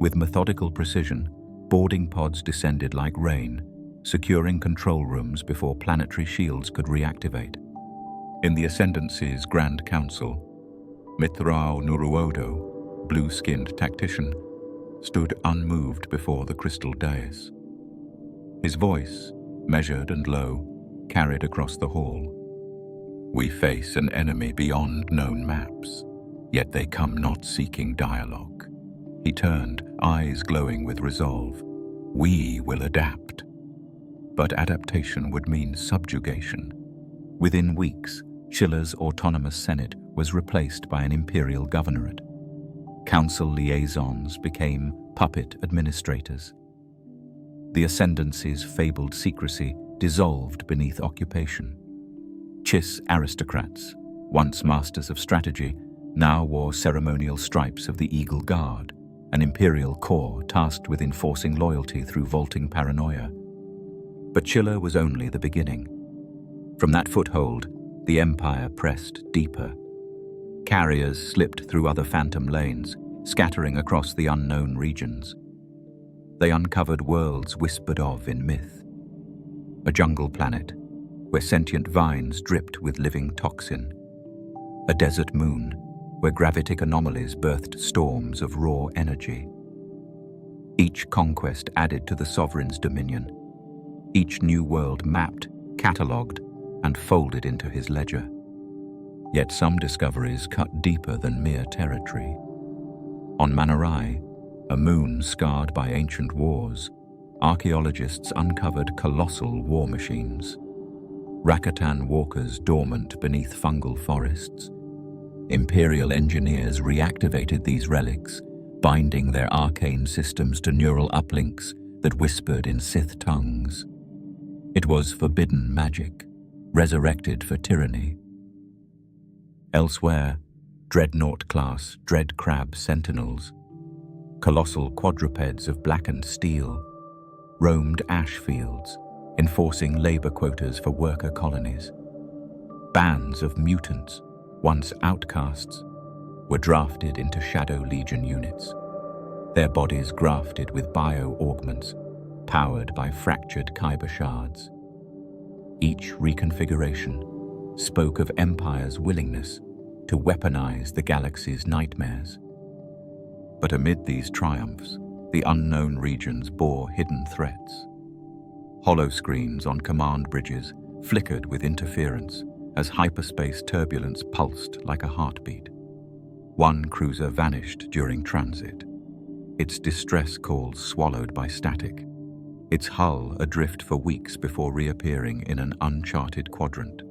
With methodical precision, boarding pods descended like rain, securing control rooms before planetary shields could reactivate. In the Ascendancy's Grand Council, Mithrao Nuruodo, blue-skinned tactician, stood unmoved before the crystal dais. His voice, measured and low, carried across the hall. "We face an enemy beyond known maps, yet they come not seeking dialogue." He turned, eyes glowing with resolve. "We will adapt." But adaptation would mean subjugation. Within weeks, Chilla's autonomous Senate was replaced by an imperial governorate. Council liaisons became puppet administrators. The Ascendancy's fabled secrecy dissolved beneath occupation. Chiss aristocrats, once masters of strategy, now wore ceremonial stripes of the Eagle Guard, an imperial corps tasked with enforcing loyalty through vaulting paranoia. But Chilla was only the beginning. From that foothold, the Empire pressed deeper. Carriers slipped through other phantom lanes, scattering across the unknown regions. They uncovered worlds whispered of in myth. A jungle planet, where sentient vines dripped with living toxin. A desert moon, where gravitic anomalies birthed storms of raw energy. Each conquest added to the sovereign's dominion. Each new world mapped, catalogued, and folded into his ledger. Yet some discoveries cut deeper than mere territory. On Manarai, a moon scarred by ancient wars, archaeologists uncovered colossal war machines. Rakatan walkers dormant beneath fungal forests. Imperial engineers reactivated these relics, binding their arcane systems to neural uplinks that whispered in Sith tongues. It was forbidden magic, resurrected for tyranny. Elsewhere, Dreadnought-class dread crab sentinels, colossal quadrupeds of blackened steel, roamed ash fields, enforcing labor quotas for worker colonies. Bands of mutants, once outcasts, were drafted into Shadow Legion units, their bodies grafted with bio-augments, powered by fractured kyber shards. Each reconfiguration spoke of Empire's willingness to weaponize the galaxy's nightmares. But amid these triumphs, the unknown regions bore hidden threats. Holoscreens on command bridges flickered with interference as hyperspace turbulence pulsed like a heartbeat. One cruiser vanished during transit, its distress calls swallowed by static, its hull adrift for weeks before reappearing in an uncharted quadrant.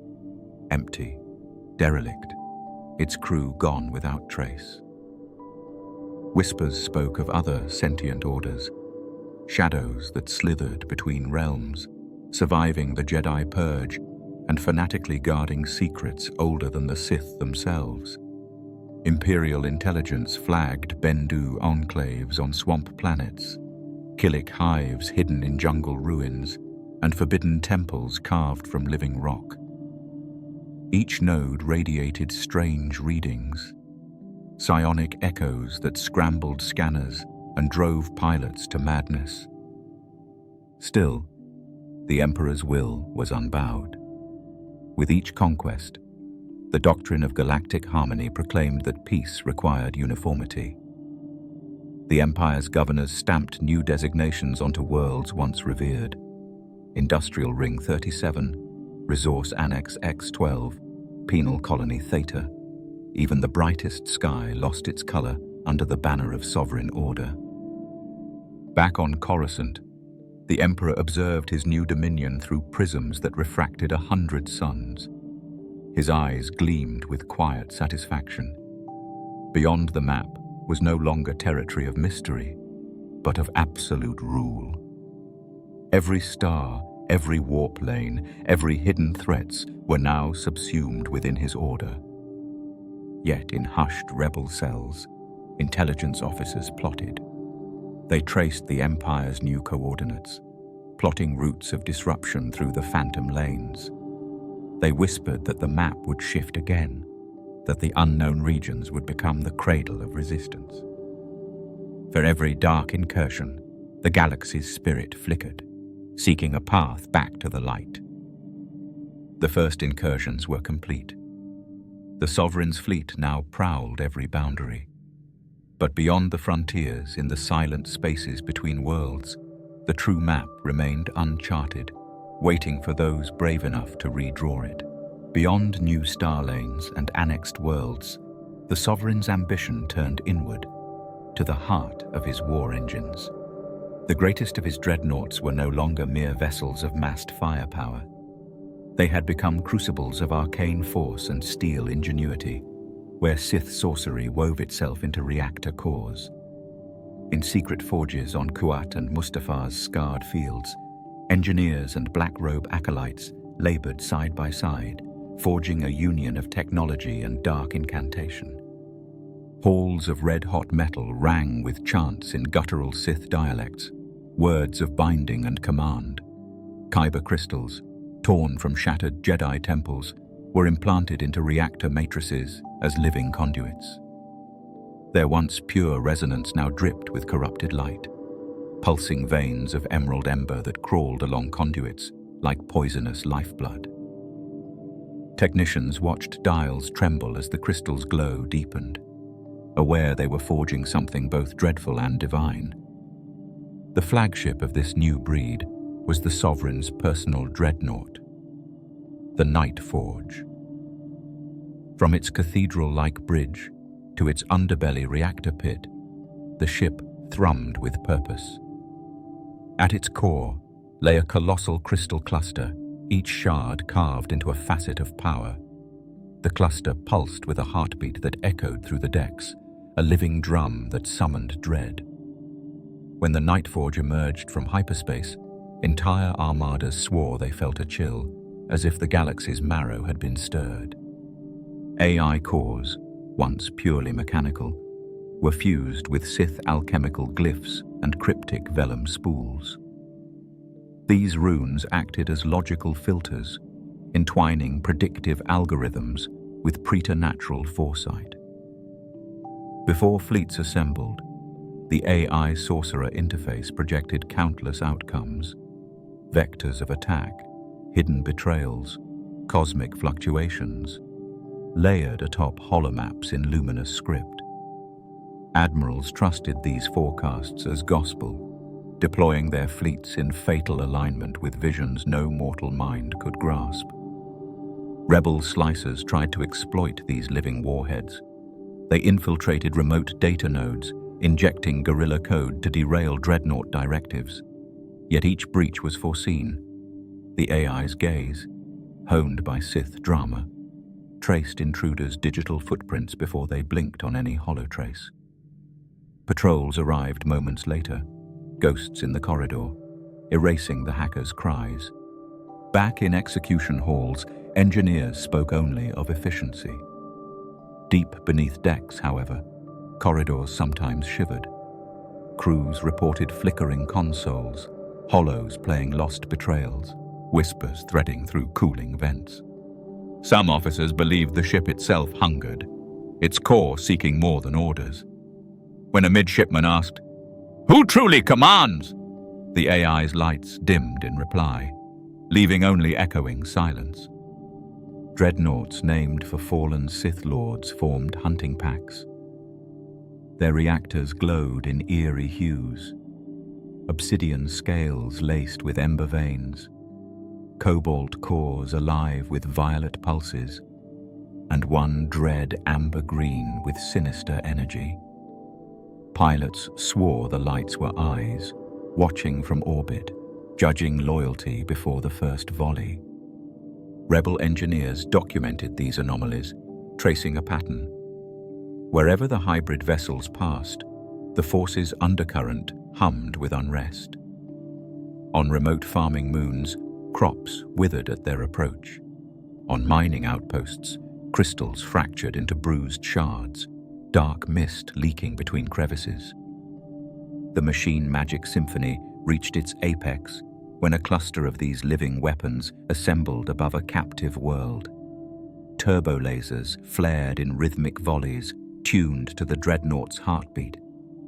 Empty, derelict, its crew gone without trace. Whispers spoke of other sentient orders, shadows that slithered between realms, surviving the Jedi Purge and fanatically guarding secrets older than the Sith themselves. Imperial intelligence flagged Bendu enclaves on swamp planets, Killik hives hidden in jungle ruins, and forbidden temples carved from living rock. Each node radiated strange readings, psionic echoes that scrambled scanners and drove pilots to madness. Still, the Emperor's will was unbowed. With each conquest, the doctrine of galactic harmony proclaimed that peace required uniformity. The Empire's governors stamped new designations onto worlds once revered. Industrial Ring 37, Resource Annex X12, Penal Colony Theta. Even the brightest sky lost its color under the banner of sovereign order. Back on Coruscant, the Emperor observed his new dominion through prisms that refracted 100 suns. His eyes gleamed with quiet satisfaction. Beyond the map was no longer territory of mystery, but of absolute rule. Every star, every warp lane, every hidden threats were now subsumed within his order. Yet in hushed rebel cells, intelligence officers plotted. They traced the Empire's new coordinates, plotting routes of disruption through the phantom lanes. They whispered that the map would shift again, that the unknown regions would become the cradle of resistance. For every dark incursion, the galaxy's spirit flickered, seeking a path back to the light. The first incursions were complete. The Sovereign's fleet now prowled every boundary. But beyond the frontiers, in the silent spaces between worlds, the true map remained uncharted, waiting for those brave enough to redraw it. Beyond new star lanes and annexed worlds, the Sovereign's ambition turned inward, to the heart of his war engines. The greatest of his dreadnoughts were no longer mere vessels of massed firepower. They had become crucibles of arcane force and steel ingenuity, where Sith sorcery wove itself into reactor cores. In secret forges on Kuat and Mustafa's scarred fields, engineers and black-robe acolytes labored side by side, forging a union of technology and dark incantation. Halls of red-hot metal rang with chants in guttural Sith dialects, words of binding and command. Kyber crystals, torn from shattered Jedi temples, were implanted into reactor matrices as living conduits. Their once pure resonance now dripped with corrupted light, pulsing veins of emerald ember that crawled along conduits like poisonous lifeblood. Technicians watched dials tremble as the crystal's glow deepened, aware they were forging something both dreadful and divine. The flagship of this new breed was the Sovereign's personal dreadnought, the Night Forge. From its cathedral-like bridge to its underbelly reactor pit, the ship thrummed with purpose. At its core lay a colossal crystal cluster, each shard carved into a facet of power. The cluster pulsed with a heartbeat that echoed through the decks, a living drum that summoned dread. When the Night Forge emerged from hyperspace, entire armadas swore they felt a chill, as if the galaxy's marrow had been stirred. AI cores, once purely mechanical, were fused with Sith alchemical glyphs and cryptic vellum spools. These runes acted as logical filters, entwining predictive algorithms with preternatural foresight. Before fleets assembled, the AI sorcerer interface projected countless outcomes: vectors of attack, hidden betrayals, cosmic fluctuations, layered atop holomaps in luminous script. Admirals trusted these forecasts as gospel, deploying their fleets in fatal alignment with visions no mortal mind could grasp. Rebel slicers tried to exploit these living warheads. They infiltrated remote data nodes, injecting guerrilla code to derail dreadnought directives. Yet each breach was foreseen. The AI's gaze, honed by Sith drama, traced intruders' digital footprints before they blinked on any holotrace. Patrols arrived moments later, ghosts in the corridor, erasing the hackers' cries. Back in execution halls, engineers spoke only of efficiency. Deep beneath decks, however, corridors sometimes shivered. Crews reported flickering consoles, hollows playing lost betrayals, whispers threading through cooling vents. Some officers believed the ship itself hungered, its core seeking more than orders. When a midshipman asked, "Who truly commands?" the AI's lights dimmed in reply, leaving only echoing silence. Dreadnoughts named for fallen Sith lords formed hunting packs. Their reactors glowed in eerie hues, obsidian scales laced with ember veins, cobalt cores alive with violet pulses, and one dread amber green with sinister energy. Pilots swore the lights were eyes, watching from orbit, judging loyalty before the first volley. Rebel engineers documented these anomalies, tracing a pattern. Wherever the hybrid vessels passed, the force's undercurrent hummed with unrest. On remote farming moons, crops withered at their approach. On mining outposts, crystals fractured into bruised shards, dark mist leaking between crevices. The machine magic symphony reached its apex when a cluster of these living weapons assembled above a captive world. Turbo lasers flared in rhythmic volleys, tuned to the dreadnought's heartbeat,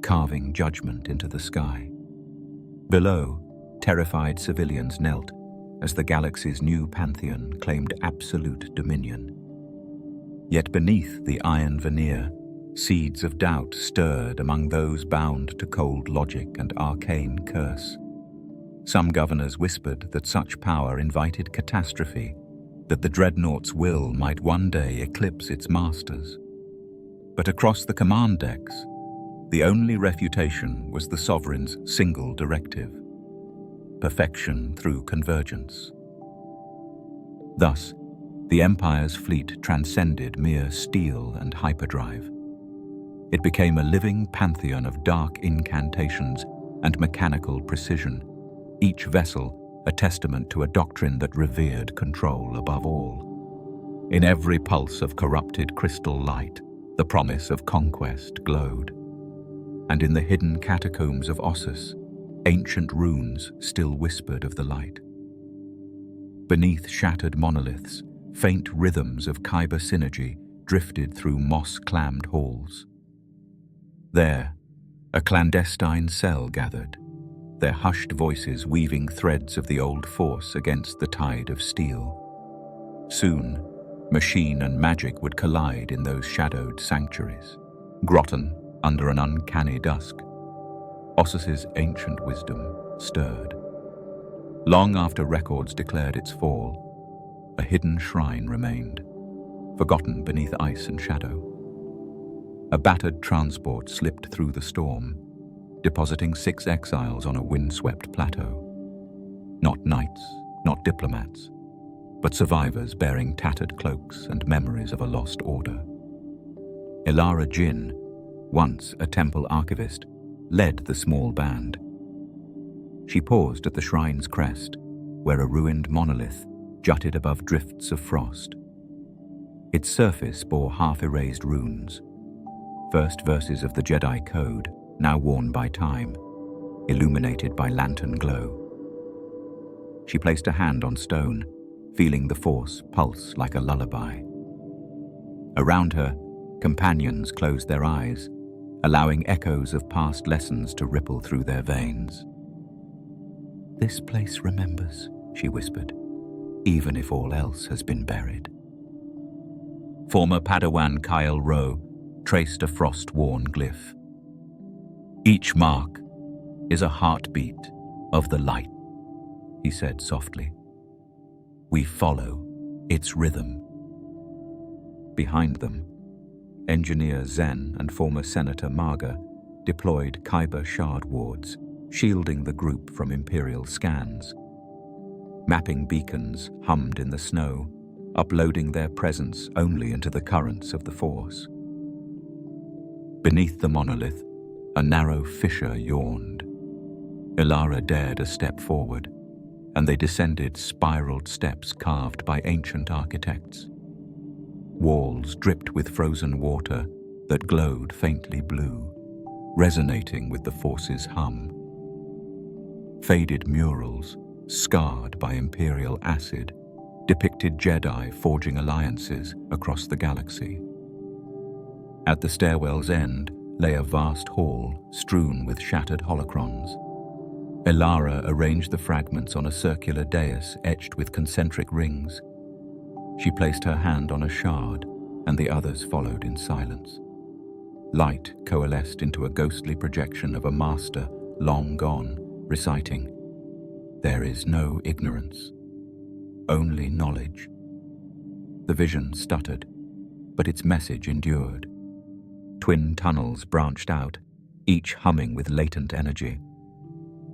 carving judgment into the sky. Below, terrified civilians knelt as the galaxy's new pantheon claimed absolute dominion. Yet beneath the iron veneer, seeds of doubt stirred among those bound to cold logic and arcane curse. Some governors whispered that such power invited catastrophe, that the dreadnought's will might one day eclipse its masters. But across the command decks, the only refutation was the Sovereign's single directive: perfection through convergence. Thus, the Empire's fleet transcended mere steel and hyperdrive. It became a living pantheon of dark incantations and mechanical precision, each vessel a testament to a doctrine that revered control above all. In every pulse of corrupted crystal light, the promise of conquest glowed. And in the hidden catacombs of Ossus, ancient runes still whispered of the light. Beneath shattered monoliths, faint rhythms of kyber synergy drifted through moss-clammed halls. There, a clandestine cell gathered, their hushed voices weaving threads of the old force against the tide of steel. Soon, machine and magic would collide in those shadowed sanctuaries, grotton under an uncanny dusk. Ossus's ancient wisdom stirred. Long after records declared its fall, a hidden shrine remained, forgotten beneath ice and shadow. A battered transport slipped through the storm, depositing 6 exiles on a windswept plateau. Not knights, not diplomats, but survivors bearing tattered cloaks and memories of a lost order. Ilara Jinn, once a temple archivist, led the small band. She paused at the shrine's crest, where a ruined monolith jutted above drifts of frost. Its surface bore half-erased runes, first verses of the Jedi Code, now worn by time, illuminated by lantern glow. She placed a hand on stone, feeling the force pulse like a lullaby. Around her, companions closed their eyes, allowing echoes of past lessons to ripple through their veins. "This place remembers," she whispered, "even if all else has been buried." Former Padawan Kyle Rowe traced a frost-worn glyph. "Each mark is a heartbeat of the light," he said softly. "We follow its rhythm." Behind them, Engineer Zen and former Senator Marga deployed kyber shard wards, shielding the group from Imperial scans. Mapping beacons hummed in the snow, uploading their presence only into the currents of the Force. Beneath the monolith, a narrow fissure yawned. Ilara dared a step forward, and they descended spiraled steps carved by ancient architects. Walls dripped with frozen water that glowed faintly blue, resonating with the Force's hum. Faded murals, scarred by Imperial acid, depicted Jedi forging alliances across the galaxy. At the stairwell's end lay a vast hall strewn with shattered holocrons. Ilara arranged the fragments on a circular dais etched with concentric rings. She placed her hand on a shard, and the others followed in silence. Light coalesced into a ghostly projection of a master long gone, reciting, "There is no ignorance, only knowledge." The vision stuttered, but its message endured. Twin tunnels branched out, each humming with latent energy.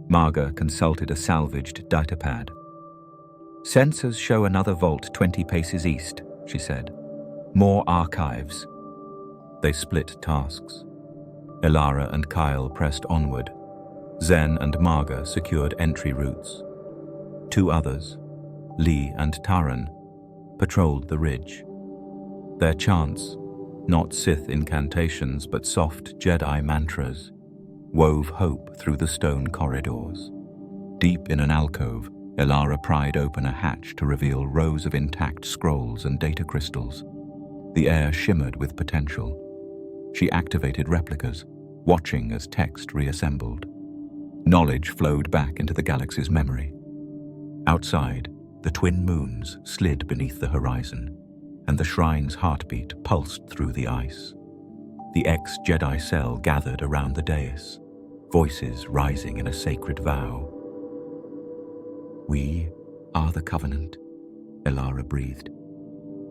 Marga consulted a salvaged datapad. "Sensors show another vault 20 paces east," she said. "More archives." They split tasks. Ilara and Kyle pressed onward. Zen and Marga secured entry routes. 2 others, Lee and Taran, patrolled the ridge. Their chants, not Sith incantations but soft Jedi mantras, wove hope through the stone corridors. Deep in an alcove, Ilara pried open a hatch to reveal rows of intact scrolls and data crystals. The air shimmered with potential. She activated replicas, watching as text reassembled. Knowledge flowed back into the galaxy's memory. Outside, the twin moons slid beneath the horizon, and the shrine's heartbeat pulsed through the ice. The ex-Jedi cell gathered around the dais, voices rising in a sacred vow. "We are the Covenant," Ilara breathed.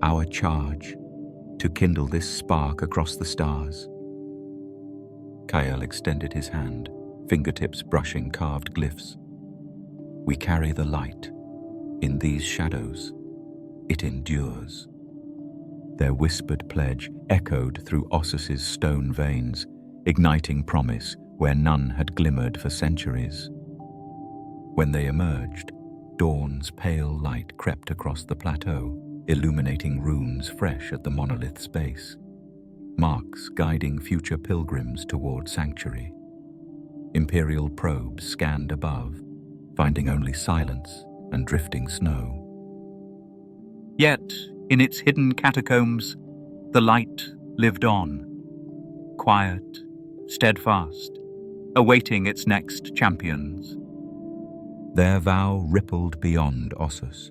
"Our charge, to kindle this spark across the stars." Kyle extended his hand, fingertips brushing carved glyphs. "We carry the light in these shadows, it endures. Their whispered pledge echoed through Ossus's stone veins, igniting promise where none had glimmered for centuries. When they emerged, dawn's pale light crept across the plateau, illuminating runes fresh at the monolith's base, marks guiding future pilgrims toward sanctuary. Imperial probes scanned above, finding only silence and drifting snow. Yet, in its hidden catacombs, the light lived on, quiet, steadfast, awaiting its next champions. Their vow rippled beyond Ossus,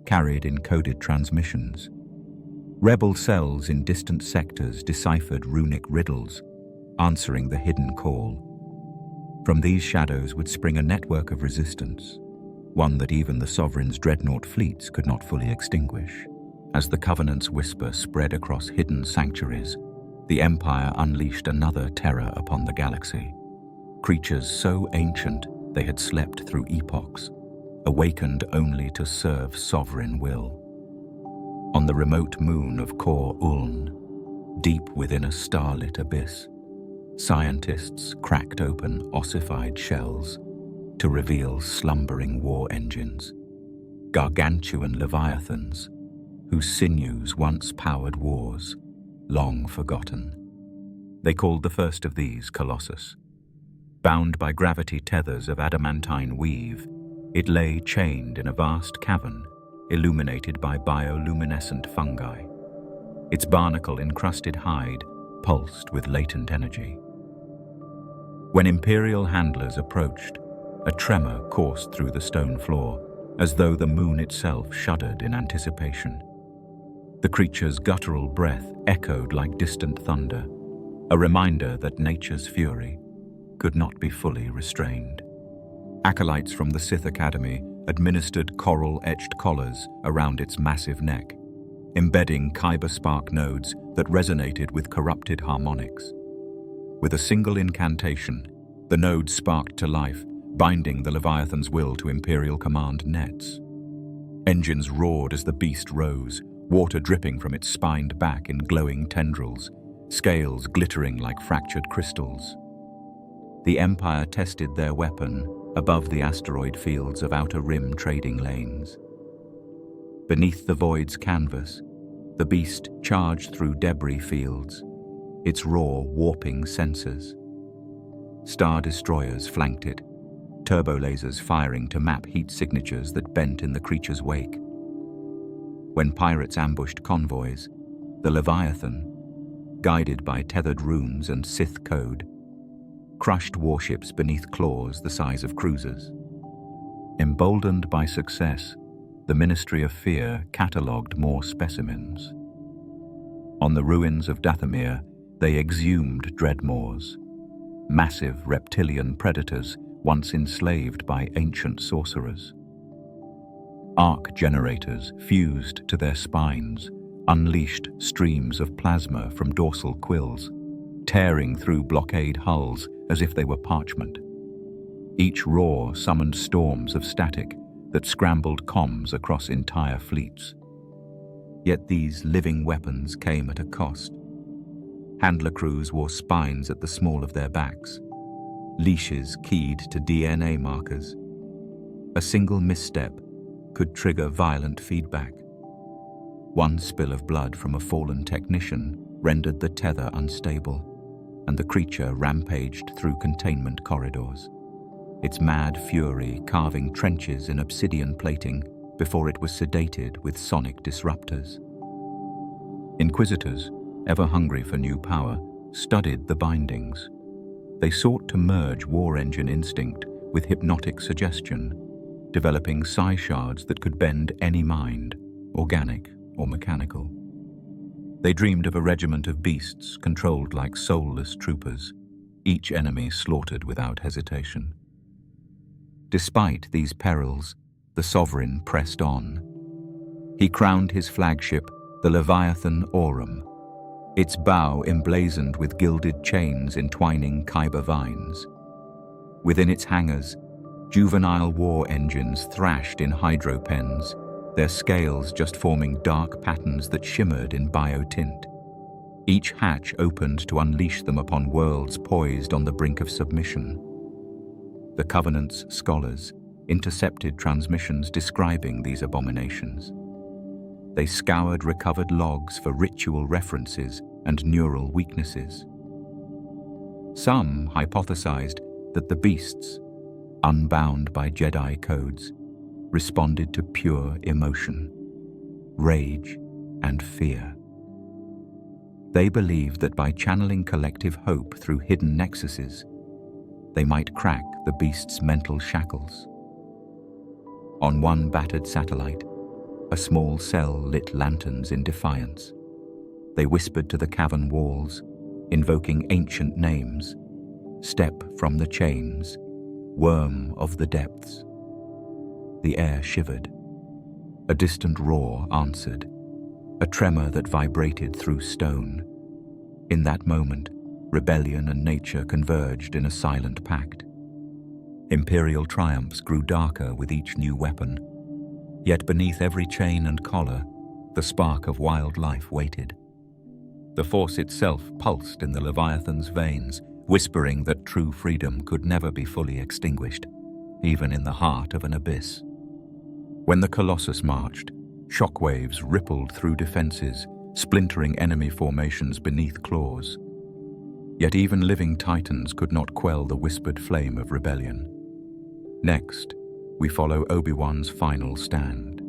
carried in coded transmissions. Rebel cells in distant sectors deciphered runic riddles, answering the hidden call. From these shadows would spring a network of resistance, one that even the Sovereign's dreadnought fleets could not fully extinguish. As the Covenant's whisper spread across hidden sanctuaries, the Empire unleashed another terror upon the galaxy. Creatures so ancient they had slept through epochs, awakened only to serve sovereign will. On the remote moon of Kor Uln, deep within a starlit abyss, scientists cracked open ossified shells to reveal slumbering war engines, gargantuan leviathans whose sinews once powered wars, long forgotten. They called the first of these Colossus. Bound by gravity tethers of adamantine weave, it lay chained in a vast cavern, illuminated by bioluminescent fungi. Its barnacle-encrusted hide pulsed with latent energy. When Imperial handlers approached, a tremor coursed through the stone floor, as though the moon itself shuddered in anticipation. The creature's guttural breath echoed like distant thunder, a reminder that nature's fury could not be fully restrained. Acolytes from the Sith Academy administered coral-etched collars around its massive neck, embedding kyber spark nodes that resonated with corrupted harmonics. With a single incantation, the nodes sparked to life, binding the Leviathan's will to Imperial command nets. Engines roared as the beast rose, water dripping from its spined back in glowing tendrils, scales glittering like fractured crystals. The Empire tested their weapon above the asteroid fields of Outer Rim trading lanes. Beneath the void's canvas, the beast charged through debris fields, its roar warping sensors. Star destroyers flanked it, turbo lasers firing to map heat signatures that bent in the creature's wake. When pirates ambushed convoys, the Leviathan, guided by tethered runes and Sith code, crushed warships beneath claws the size of cruisers. Emboldened by success, the Ministry of Fear catalogued more specimens. On the ruins of Dathomir, they exhumed dreadmaws, massive reptilian predators once enslaved by ancient sorcerers. Arc generators fused to their spines, unleashed streams of plasma from dorsal quills, tearing through blockade hulls as if they were parchment. Each roar summoned storms of static that scrambled comms across entire fleets. Yet these living weapons came at a cost. Handler crews wore spines at the small of their backs, leashes keyed to DNA markers. A single misstep could trigger violent feedback. One spill of blood from a fallen technician rendered the tether unstable, and the creature rampaged through containment corridors, its mad fury carving trenches in obsidian plating before it was sedated with sonic disruptors. Inquisitors, ever hungry for new power, studied the bindings. They sought to merge war engine instinct with hypnotic suggestion, developing psi shards that could bend any mind, organic or mechanical. They dreamed of a regiment of beasts controlled like soulless troopers, each enemy slaughtered without hesitation. Despite these perils, the Sovereign pressed on. He crowned his flagship, the Leviathan Aurum, its bow emblazoned with gilded chains entwining kyber vines. Within its hangars, juvenile war engines thrashed in hydropens, their scales just forming dark patterns that shimmered in biotint. Each hatch opened to unleash them upon worlds poised on the brink of submission. The Covenant's scholars intercepted transmissions describing these abominations. They scoured recovered logs for ritual references and neural weaknesses. Some hypothesized that the beasts, unbound by Jedi codes, responded to pure emotion, rage, and fear. They believed that by channeling collective hope through hidden nexuses, they might crack the beast's mental shackles. On one battered satellite, a small cell lit lanterns in defiance. They whispered to the cavern walls, invoking ancient names: Step from the chains, Worm of the depths. The air shivered. A distant roar answered, a tremor that vibrated through stone. In that moment, rebellion and nature converged in a silent pact. Imperial triumphs grew darker with each new weapon, yet beneath every chain and collar, the spark of wild life waited. The Force itself pulsed in the Leviathan's veins, whispering that true freedom could never be fully extinguished, even in the heart of an abyss. When the Colossus marched, shockwaves rippled through defenses, splintering enemy formations beneath claws. Yet even living titans could not quell the whispered flame of rebellion. Next, we follow Obi-Wan's final stand.